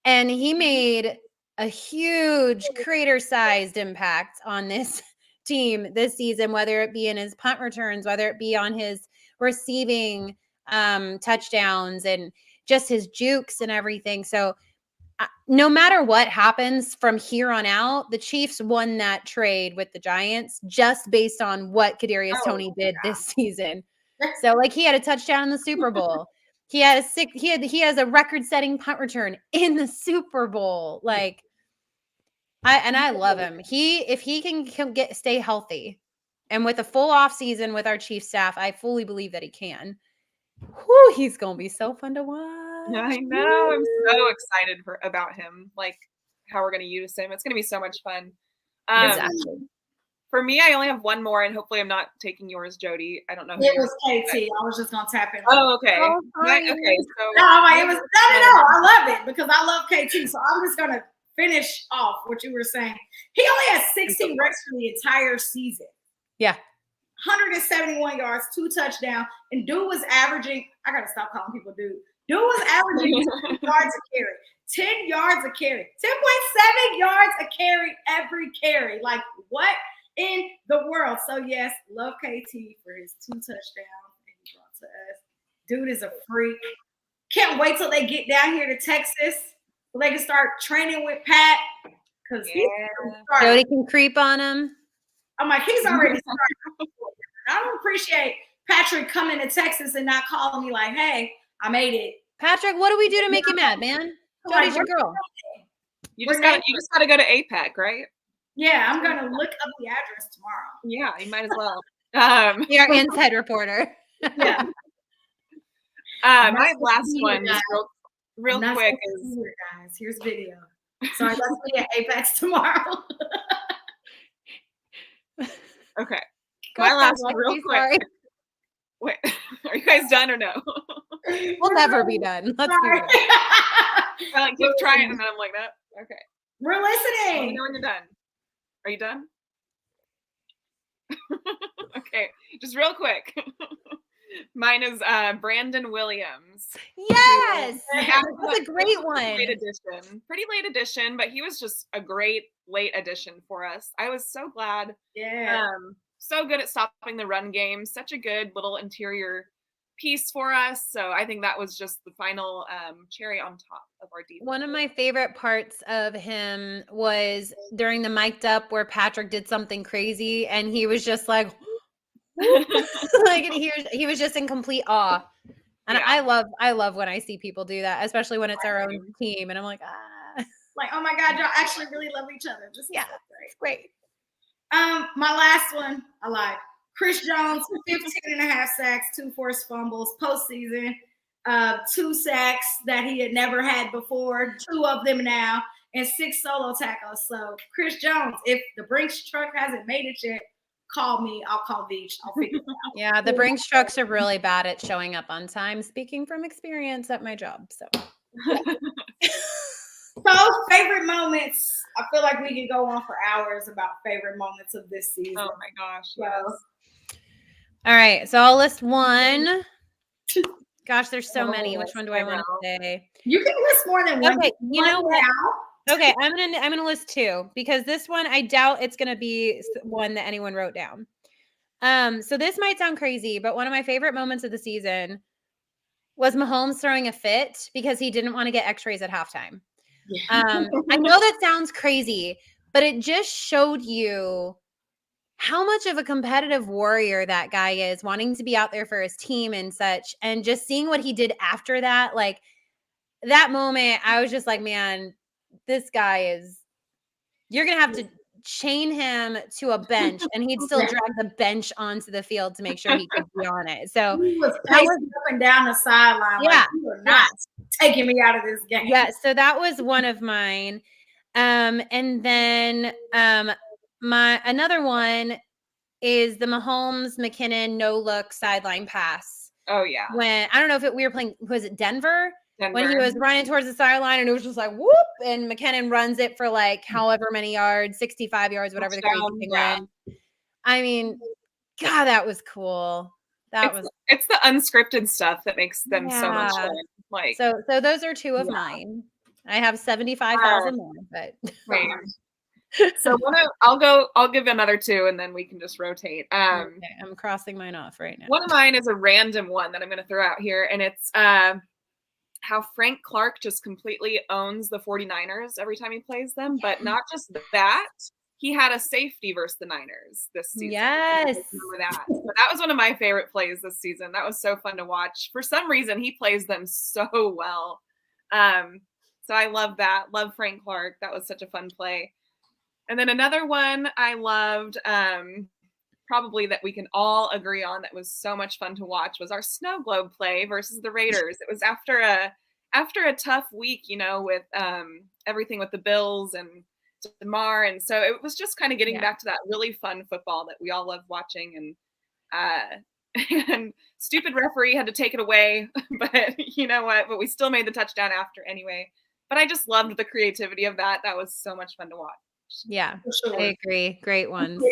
And he made a huge crater-sized impact on this team this season, whether it be in his punt returns, whether it be on his receiving touchdowns and just his jukes and everything. So no matter what happens from here on out, the Chiefs won that trade with the Giants just based on what Kadarius Toney did this season. So like he had a touchdown in the Super Bowl. He has a record-setting punt return in the Super Bowl. Like I love him. If he can stay healthy and with a full off season with our Chiefs staff, I fully believe that he can. Whew, he's gonna be so fun to watch. I know. I'm so excited about him. Like how we're gonna use him. It's gonna be so much fun. Exactly. For me, I only have one more, and hopefully I'm not taking yours, Jodi. I don't know. It was KT. I was just gonna tap in. Oh, okay. Oh, Okay. So No, it was no. I love it because I love KT. So I'm just gonna finish off what you were saying. He only has 16 reps for the entire season. Yeah. 171 yards, 2 touchdowns, and dude was averaging. I gotta stop calling people dude. Dude was averaging 10 yards a carry, 10 yards a carry, 10.7 yards a carry every carry. Like what in the world? So yes, love KT for his 2 touchdowns that he brought to us. Dude is a freak. Can't wait till they get down here to Texas so they can start training with Pat. Because Jodi can creep on him. I'm like, he's already started. I don't appreciate Patrick coming to Texas and not calling me like, hey, I made it. Patrick, what do we do to make you mad, man? Jodi's your girl. You just gotta go to APEC, right? Yeah, I'm gonna look up the address tomorrow. Yeah, you might as well. You're inside reporter. Yeah. My last one, real quick, is guys. Here's video. So I got to be at Apex tomorrow. Okay. My last one, real quick. Sorry. Wait, are you guys done or no? We'll never be done. Let's do it. I like keep trying, and then I'm like, no, okay. We're listening. Let me know when you're done. Are you done? Okay, just real quick. Mine is Brandon Williams. Yes, that's a great one. Pretty late addition, but he was just a great late addition for us. I was so glad. Yeah. So good at stopping the run game. Such a good little interior piece for us. So I think that was just the final cherry on top of our defense. One of my favorite parts of him was during the mic'd up where Patrick did something crazy and he was just like, like he was just in complete awe. And yeah. I love when I see people do that, especially when it's our own team. And I'm like, like, oh my God, y'all actually really love each other. Just yeah, great. My last one, I lied. Chris Jones, 15.5 sacks, 2 forced fumbles, postseason, 2 sacks that he had never had before, 2 of them now, and 6 solo tackles. So Chris Jones, if the Brinks truck hasn't made it yet, call me. I'll call Beach. I'll figure it out. Yeah, the Brinks trucks are really bad at showing up on time. Speaking from experience at my job, so. So favorite moments. I feel like we could go on for hours about favorite moments of this season. Oh my gosh. Yes. All right. So I'll list one. Gosh, there's so many. Which one do I want to say? You can list more than one. Okay. You know what? Okay, I'm gonna list 2 because this one I doubt it's gonna be one that anyone wrote down. So this might sound crazy, but one of my favorite moments of the season was Mahomes throwing a fit because he didn't want to get X-rays at halftime. I know that sounds crazy, but it just showed you how much of a competitive warrior that guy is, wanting to be out there for his team and such, and just seeing what he did after that. Like that moment, I was just like, man, this guy you're going to have to chain him to a bench and he'd still drag the bench onto the field to make sure he could be on it. So he was pacing up and down the sideline. Yeah. Like, you are not taking me out of this game. Yeah. So that was one of mine. And then my another one is the Mahomes McKinnon no look sideline pass. Oh yeah. When I don't know if we were playing, was it Denver? Denver. When he was running towards the sideline and it was just like whoop, and McKinnon runs it for like however many yards, 65 yards, whatever the crazy thing was. I mean, God, that was cool. It's the unscripted stuff that makes them so much fun. Like so those are two of mine. I have 75,000 more, but right. So I'll give another two and then we can just rotate. Okay, I'm crossing mine off right now. One of mine is a random one that I'm going to throw out here, and it's how Frank Clark just completely owns the 49ers every time he plays them. But not just that, he had a safety versus the Niners this season. Yes. Remember that. So that was one of my favorite plays this season. That was so fun to watch. For some reason, he plays them so well. So I love that. Love Frank Clark. That was such a fun play. And then another one I loved, probably that we can all agree on that was so much fun to watch, was our snow globe play versus the Raiders. It was after a tough week, with everything with the Bills and DeMar, and so it was just kind of getting back to that really fun football that we all love watching. And stupid referee had to take it away, but you know what? But we still made the touchdown after anyway. But I just loved the creativity of that. That was so much fun to watch. Yeah, sure. I agree. Great ones.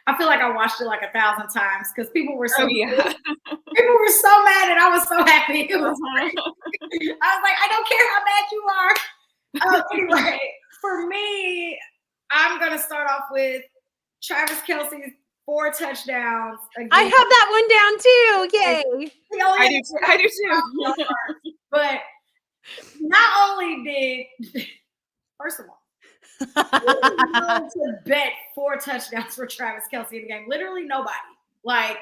I feel like I watched it like 1,000 times because people were so people were so mad and I was so happy. I was like, I don't care how mad you are. Anyway, for me, I'm gonna start off with Travis Kelce's 4 touchdowns. I have that one down too. Yay! I do too. But not only did, first of all, to bet 4 touchdowns for Travis Kelce in the game. Literally nobody. Like,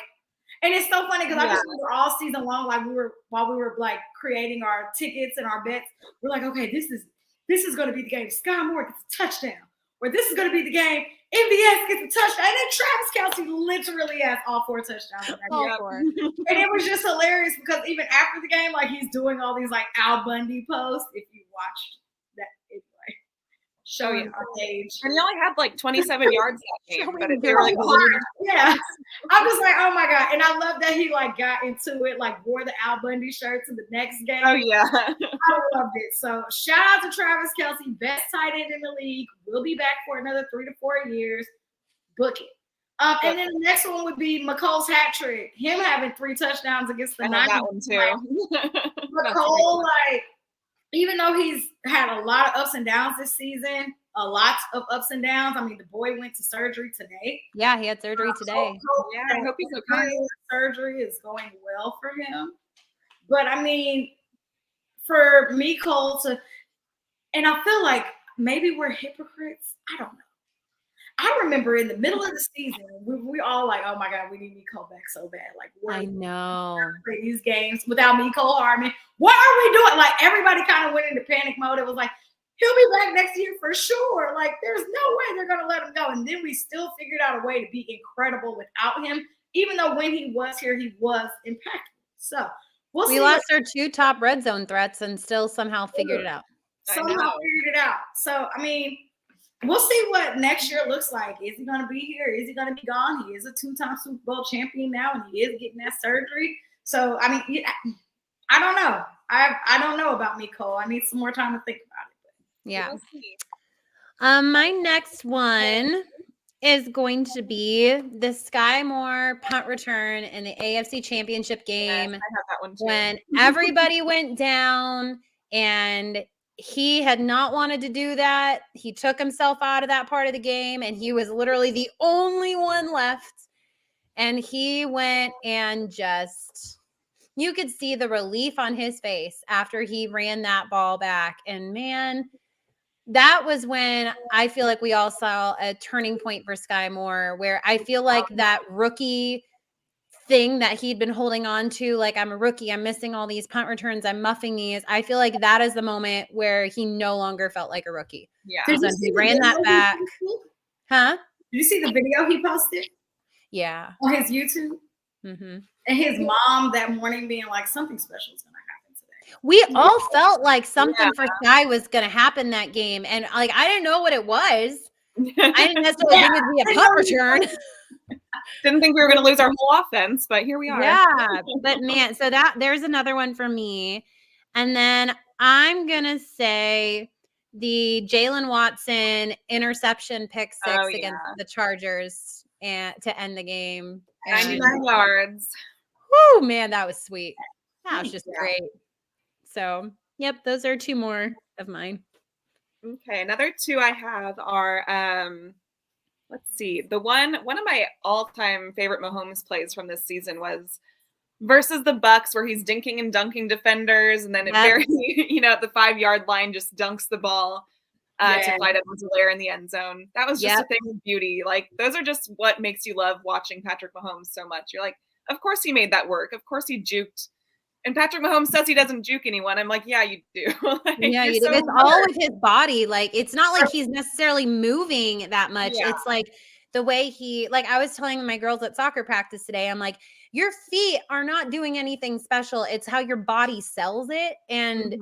and it's so funny because I just remember all season long, like while we were like creating our tickets and our bets, we're like, okay, this is going to be the game. Sky Moore gets a touchdown, or this is going to be the game. MVS gets a touchdown, and then Travis Kelce literally has all 4 touchdowns. All 4. And it was just hilarious because even after the game, like he's doing all these like Al Bundy posts. If you watched that, anyway, show you our age. And he only had like 27 yards that game, but they were like, yeah. I'm just like, oh my God. And I love that he like got into it, like wore the Al Bundy shirt to the next game. Oh yeah. I loved it. So shout out to Travis Kelce, best tight end in the league. We'll be back for another 3 to 4 years. Book it. And then the next one would be McColl's hat trick. Him having 3 touchdowns against the Niners. That one too. McColl, like, even though he's had a lot of ups and downs this season, a lot of ups and downs. I mean, the boy went to surgery today. Yeah, he had surgery today. I hope he's okay. Surgery is going well for him. But I mean, for me, Cole, and I feel like maybe we're hypocrites. I don't know. I remember in the middle of the season, we all like, oh my God, we need Mecole back so bad. Like, I know these games without Mecole Hardman. What are we doing? Like, everybody kind of went into panic mode. It was like, he'll be back next year for sure. Like, there's no way they're going to let him go. And then we still figured out a way to be incredible without him, even though when he was here, he was impactful. So we lost our 2 top red zone threats and still somehow figured it out. So, I mean, we'll see what next year looks like. Is he going to be here? Is he going to be gone? He is a 2-time Super Bowl champion now, and he is getting that surgery. So, I mean, I don't know. I don't know about Mecole. I need some more time to think about it. Yeah. My next one is going to be the Sky Moore punt return in the AFC Championship game. I have that one too. When everybody went down and he had not wanted to do that. He took himself out of that part of the game, and he was literally the only one left. And he went and just, you could see the relief on his face after he ran that ball back. And man, that was when I feel like we all saw a turning point for Sky Moore, where I feel like that rookie thing that he'd been holding on to, like, I'm a rookie, I'm missing all these punt returns, I'm muffing these. I feel like that is the moment where he no longer felt like a rookie. Yeah. When he ran that back. Huh? Did you see the video he posted? Yeah. On his YouTube? Mm-hmm. And his mom that morning being like, something special is going to happen today. We all felt like something for Sky was going to happen that game. And like, I didn't know what it was. I didn't necessarily think it'd be a punt return. Didn't think we were going to lose our whole offense, but here we are. Yeah, but man, so there's another one for me. And then I'm going to say the Jalen Watson interception pick 6 against the Chargers and to end the game. 99 yards. Whoo, man, that was sweet. That was just great. So, yep, those are 2 more of mine. Okay, another 2 I have are let's see. One of my all-time favorite Mahomes plays from this season was versus the Bucks, where he's dinking and dunking defenders, and then at the 5-yard line just dunks the ball to Clyde Edwards-Helaire in the end zone. That was just a thing of beauty. Like, those are just what makes you love watching Patrick Mahomes so much. You're like, of course he made that work. Of course he juked. And Patrick Mahomes says he doesn't juke anyone. I'm like, yeah, you do. Like, yeah, you do. It's all with his body. Like, it's not like he's necessarily moving that much. Yeah. It's like the way he, like, I was telling my girls at soccer practice today, I'm like, your feet are not doing anything special. It's how your body sells it. And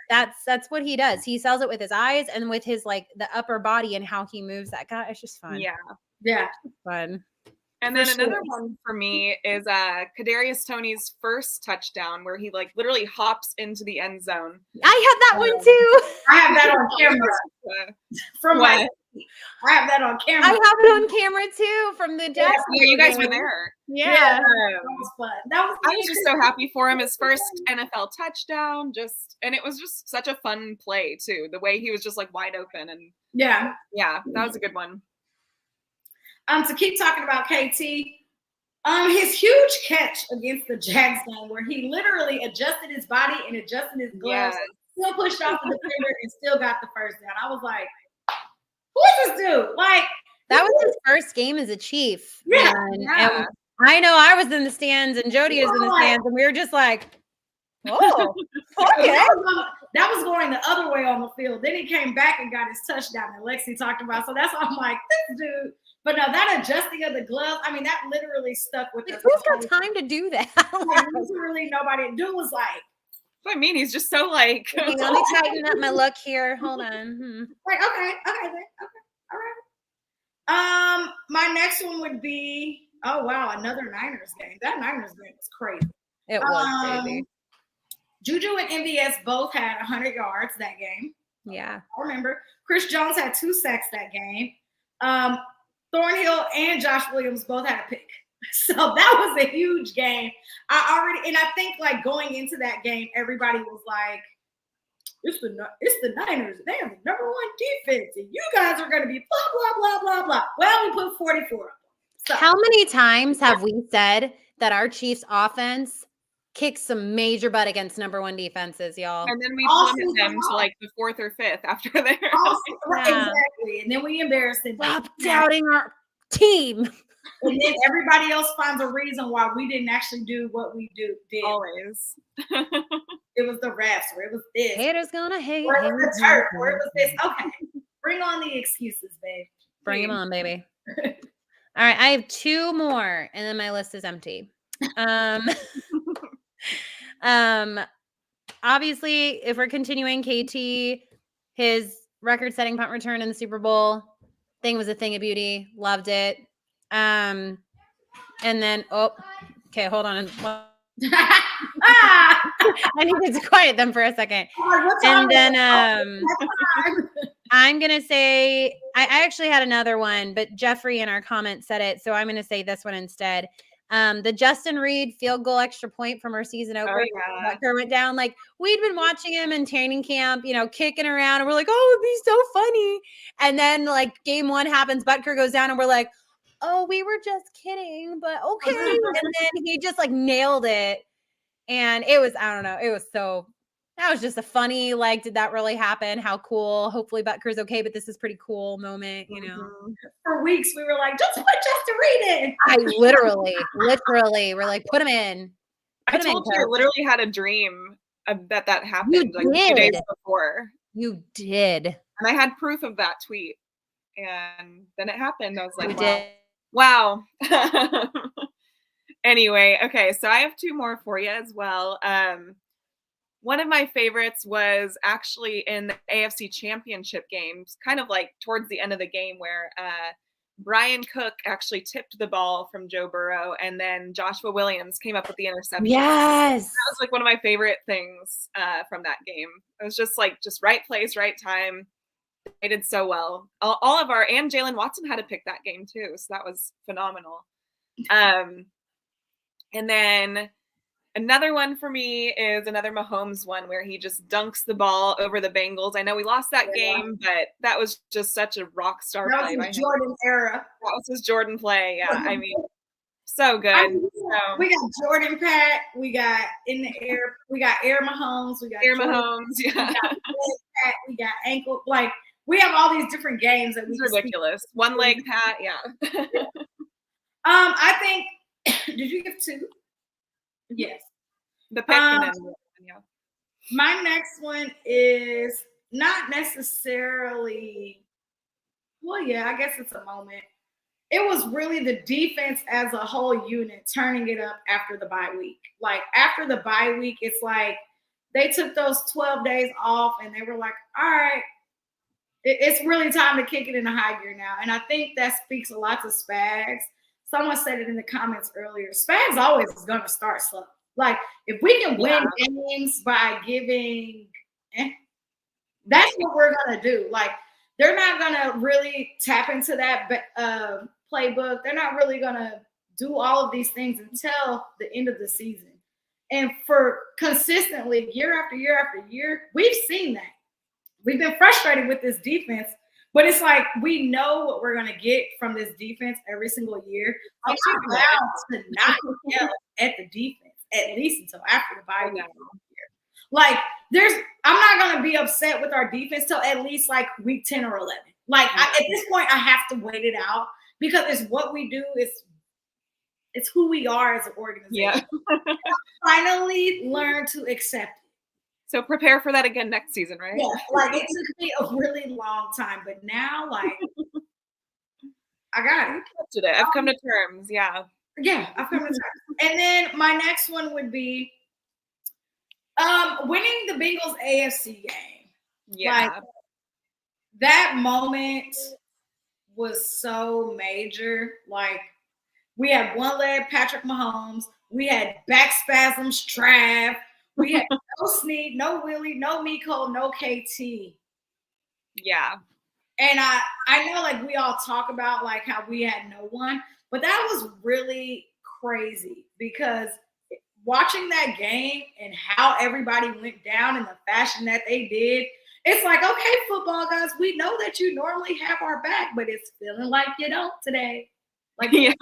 that's what he does. He sells it with his eyes and with his, like, the upper body and how he moves that guy. It's just fun. Yeah. Yeah. It's fun. And then another one for me is Kadarius Toney's first touchdown, where he like literally hops into the end zone. I had that one too. I have that on camera. From my, I have that on camera. I have it on camera too from the Jackson. Yeah, you guys were there. Yeah, that was fun. I was just so happy for him. His first NFL touchdown, and it was just such a fun play too. The way he was just like wide open and yeah, that was a good one. To keep talking about KT, his huge catch against the Jags game, where he literally adjusted his body and adjusted his gloves, still pushed off the defender and still got the first down. I was like, who is this dude? Like, that was his first game as a Chief. Yeah. And I know I was in the stands and Jodi was in the stands, and we were just like, oh, okay. That was going the other way on the field. Then he came back and got his touchdown that Lexi talked about. So that's why I'm like, this dude. But no, that adjusting of the gloves, I mean, that literally stuck with us. Who's got time to do that? Like, literally nobody. Dude was like, I mean, he's just so like. Let me tighten up my look here. Hold on. Like, okay, all right. My next one would be, oh wow, another Niners game. That Niners game was crazy. It was crazy. Juju and MVS both had 100 yards that game. Yeah, I remember. Chris Jones had 2 sacks that game. Thornhill and Josh Williams both had a pick. So that was a huge game. I think like going into that game, everybody was like, it's the Niners. They have the number 1 defense, and you guys are going to be blah, blah, blah, blah, blah. Well, we put 44 up. So. How many times have we said that our Chiefs offense kicks some major butt against number 1 defenses, y'all? And then we plummet them to like the 4th or 5th after there. Exactly. And then we embarrass them. Stop doubting our team. And then everybody else finds a reason why we didn't actually do what we did. Always. It was the refs, or it was this. Haters gonna hate. Or it was the turf, or it was this. Okay. Bring on the excuses, babe. Bring them on, baby. All right. I have 2 more, and then my list is empty. Obviously, if we're continuing KT, his record-setting punt return in the Super Bowl thing was a thing of beauty. Loved it. And then, okay, hold on. I needed to quiet them for a second. And then I'm going to say, I actually had another one, but Jeffrey in our comments said it, so I'm going to say this one instead. The Justin Reed field goal extra point from our season opener went down. Like, we'd been watching him in training camp, kicking around, and we're like, oh, it'd be so funny. And then, like, game 1 happens, Butker goes down, and we're like, oh, we were just kidding, but okay. And then he just, like, nailed it. And it was, I don't know, that was just a funny, like, did that really happen? How cool. Hopefully Butker's okay, but this is pretty cool moment, For weeks, we were like, just put Justin Reed in. I literally, we're like, put him in. I told you I literally had a dream that happened like 2 days before. You did. And I had proof of that tweet. And then it happened. I was like, did. Wow. Anyway, okay, so I have 2 more for you as well. One of my favorites was actually in the AFC Championship games, kind of like towards the end of the game, where Brian Cook actually tipped the ball from Joe Burrow, and then Joshua Williams came up with the interception. Yes. That was like one of my favorite things from that game. It was just right place, right time. They did so well. All of our, and Jalen Watson had to pick that game too, so that was phenomenal. And then another one for me is another Mahomes one where he just dunks the ball over the Bengals. I know we lost that game, but that was just such a rock star That play. was his Jordan era. That was his Jordan play. Yeah, I mean, so good. We got Jordan Pat. We got in the air. We got Air Mahomes. We got Air Jordan, Mahomes. Yeah, we got Pat. We got ankle. Like we have all these different games that we. It's ridiculous. One leg Pat. Yeah. I think. Did you give two? Yes. The pick and then yeah. My next one is not necessarily. Well, yeah, I guess it's a moment. It was really the defense as a whole unit turning it up after the bye week. Like after the bye week, it's like they took those 12 days off and they were like, all right, it's really time to kick it into high gear now. And I think that speaks a lot to Spags. Someone said it in the comments earlier. Spags always is going to start slow. Like if we can win games by giving, that's what we're going to do. Like they're not going to really tap into that playbook. They're not really going to do all of these things until the end of the season. And for consistently year after year after year, we've seen that. We've been frustrated with this defense, but it's like we know what we're going to get from this defense every single year. I'm bound to not yell at the defense, at least until after the bye week. Like, I'm not going to be upset with our defense till at least like week 10 or 11. Like, at this point, I have to wait it out because it's what we do. It's who we are as an organization. Yeah. Finally learn to accept it. So prepare for that again next season, right? Yeah, like it took me a really long time, but now, like, I got it. I've come to terms. Yeah. Yeah, I've come to terms. And then my next one would be winning the Bengals AFC game. Yeah. Like, that moment was so major. Like, we had one leg Patrick Mahomes. We had back spasms, Trav. We had no Snead, no Willie, no Miko, no KT. Yeah. And I know like we all talk about like how we had no one, but that was really crazy because watching that game and how everybody went down in the fashion that they did, it's like, okay, football guys, we know that you normally have our back, but it's feeling like you don't today. Like, yeah.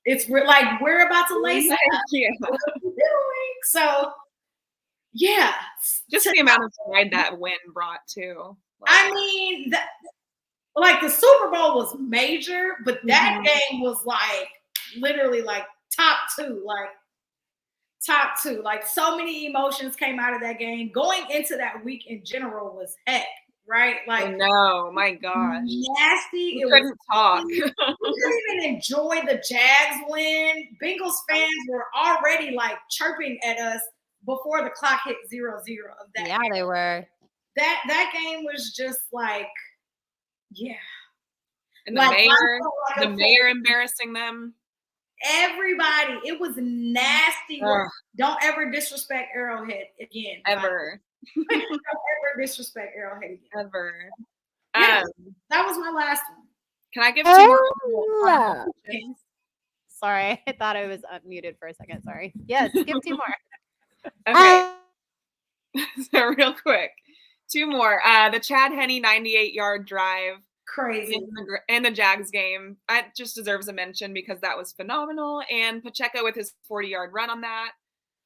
It's like we're about to lace up. Yeah. What are we doing? So, yeah. Just the amount of pride that win brought too. Like, I mean, like the Super Bowl was major, but that game was like literally like top two. Like so many emotions came out of that game. Going into that week in general was heck. Right? Like, no, my gosh. Nasty. You couldn't talk. We couldn't even enjoy the Jags win. Bengals fans were already like chirping at us before the clock hit 0-0 of that. Yeah, they were. That game was just like, yeah. And the mayor embarrassing them. Everybody. It was nasty. Don't ever disrespect Arrowhead again. Ever. Don't ever disrespect Arrowhead again. Ever. Yeah, that was my last one. Can I give 2 more? Sorry, I thought I was unmuted for a second. Sorry. Yes, give 2 more. Okay. So real quick, 2 more. The Chad Henne 98-yard drive. Crazy. In the Jags game. That just deserves a mention because that was phenomenal. And Pacheco with his 40-yard run on that.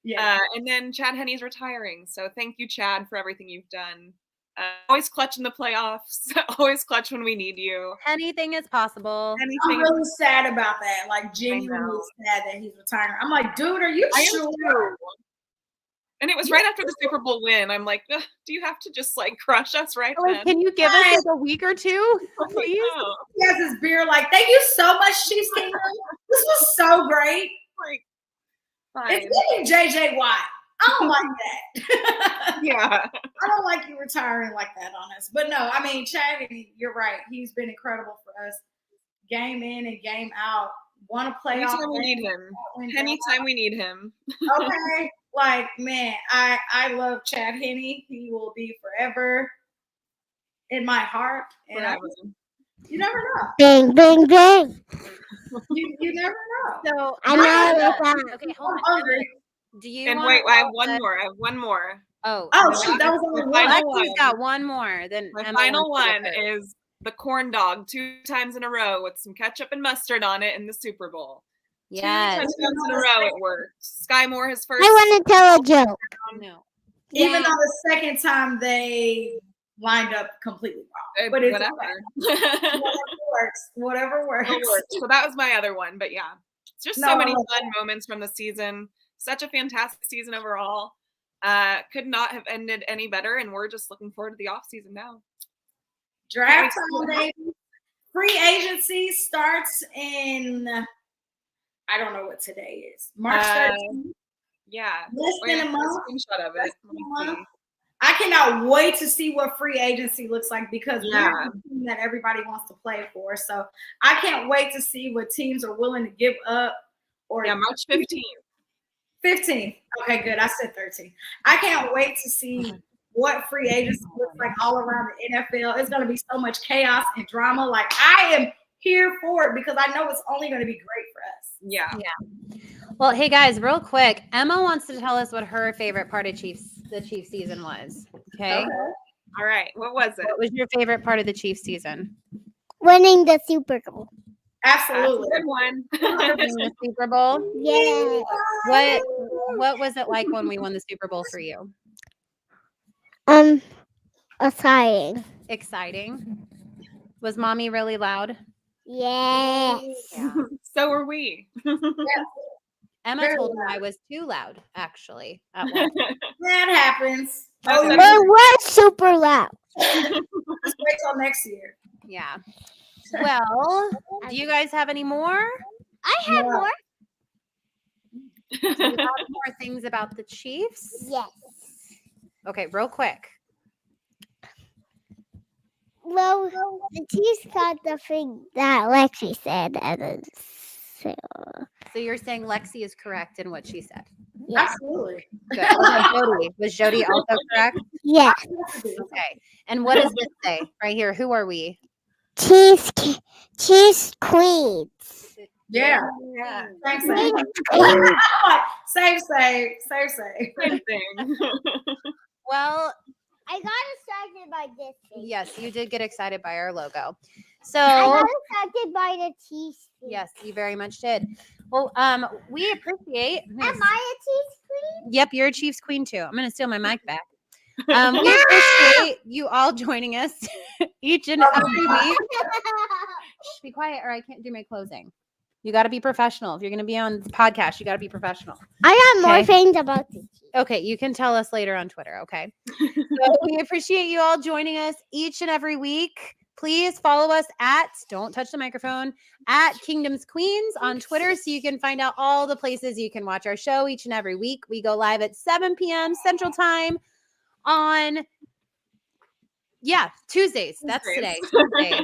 Yeah. And then Chad Henne's retiring. So thank you, Chad, for everything you've done. Always clutch in the playoffs. Always clutch when we need you. Anything is possible. I'm really sad about that. Like, genuinely sad that he's retiring. I'm like, dude, are you sure? And it was right after the Super Bowl win. I'm like, do you have to just like crush us right then? Can you give us like a week or 2, please? He has his beer like, thank you so much, Chiefs Kingdom. This was so great. Like, fine. It's giving JJ Watt. I don't like that. Yeah. I don't like you retiring like that on us. But no, I mean, Chad, you're right. He's been incredible for us. game in and game out. Want to play Anytime we need him. Anytime we need him. Okay. Like, man, I love Chad Henne. He will be forever in my heart. And you never know. Bang, bang, bang. You never know. So I know. okay, hold I'm on. hungry. Do you And want wait, I have one more. I have one more. Oh, Shoot, that was only one. Lexi's got one more. Then My Emma final wants to one go first. is the corn dog 2 times in a row with some ketchup and mustard on it in the Super Bowl. Yes. 2 touchdowns in a row it worked. Sky Moore his first. I want to tell a joke. No. Even though the second time they lined up completely wrong. But it's whatever. Whatever works. It worked. So that was my other one. But yeah, it's just so many fun moments from the season. Such a fantastic season overall. Could not have ended any better. And we're just looking forward to the off season now. Draft time, baby. Free agency starts in, I don't know what today is. March 13th. Yeah. Less than a month. Screenshot of it. I cannot wait to see what free agency looks like because we're the team that everybody wants to play for. So I can't wait to see what teams are willing to give up. Or March 15th. 15th. Okay, good. I said 13th. I can't wait to see what free agency looks like all around the NFL. It's going to be so much chaos and drama. Like, I am here for it because I know it's only going to be great for us. Yeah. Well, hey guys, real quick, Emma wants to tell us what her favorite part of the Chiefs season was. Okay. All right. What was it? What was your favorite part of the Chiefs season? Winning the Super Bowl. Absolutely. Good one. Winning the Super Bowl. Yeah. What was it like when we won the Super Bowl for you? Exciting. Exciting. Was mommy really loud? Yes. Yeah. So were we. Emma told me I was too loud, actually. At one point. That happens. We were super loud. Just wait till next year. Yeah. Well, do you guys have any more? I have more. Do you have more things about the Chiefs? Yes. Okay, real quick. Well, the Chiefs got the thing that Lexi said, and then So you're saying Lexi is correct in what she said? yes. Absolutely. Good. Was Jodi also correct? Yes. Okay. And what does this say right here? Who are we? Chiefs Queens. Yeah. Thanks. Same. Same thing. Well, I got excited by this thing. yes, you did get excited by our logo. I So got excited by the Chiefs. yes, you very much did. Well, we appreciate. Am I a Chiefs Queen? Yep, you're a Chiefs queen too. I'm gonna steal my mic back. We appreciate you all joining us each and every week. Shh, be quiet, or I can't do my closing. You got to be professional. If you're going to be on the podcast, you got to be professional. I got more Okay. things about the Chiefs. Okay, you can tell us later on Twitter, okay? So we appreciate you all joining us each and every week. Please follow us at, don't touch the microphone, at Kingdoms Queens on Twitter so you can find out all the places you can watch our show each and every week. We go live at 7 p.m. Central Time on, Tuesdays. That's today. Tuesday.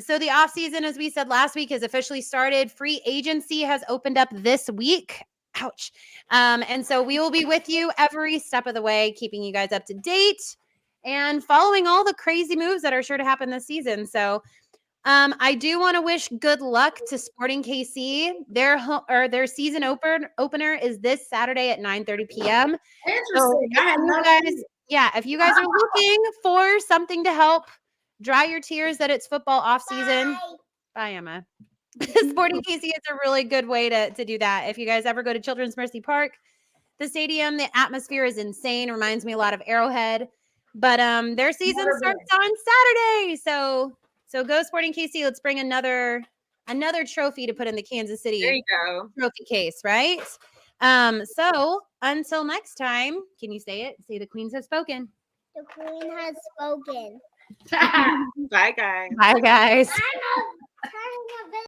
So the off season, as we said last week, has officially started. Free agency has opened up this week. Ouch. And so we will be with you every step of the way, keeping you guys up to date and following all the crazy moves that are sure to happen this season. So I do want to wish good luck to Sporting KC. Their season opener is this Saturday at 9:30 p.m. So if you guys are looking for something to help dry your tears that it's football off season. Bye, Emma. Sporting KC is a really good way to do that. If you guys ever go to Children's Mercy Park, the stadium, the atmosphere is insane. Reminds me a lot of Arrowhead. But their season starts on Saturday. So go Sporting KC. Let's bring another trophy to put in the Kansas City There you go. trophy case, right? So until next time, can you say it? Say the Queens have spoken. The Queen has spoken. Bye, guys. Bye, guys. I know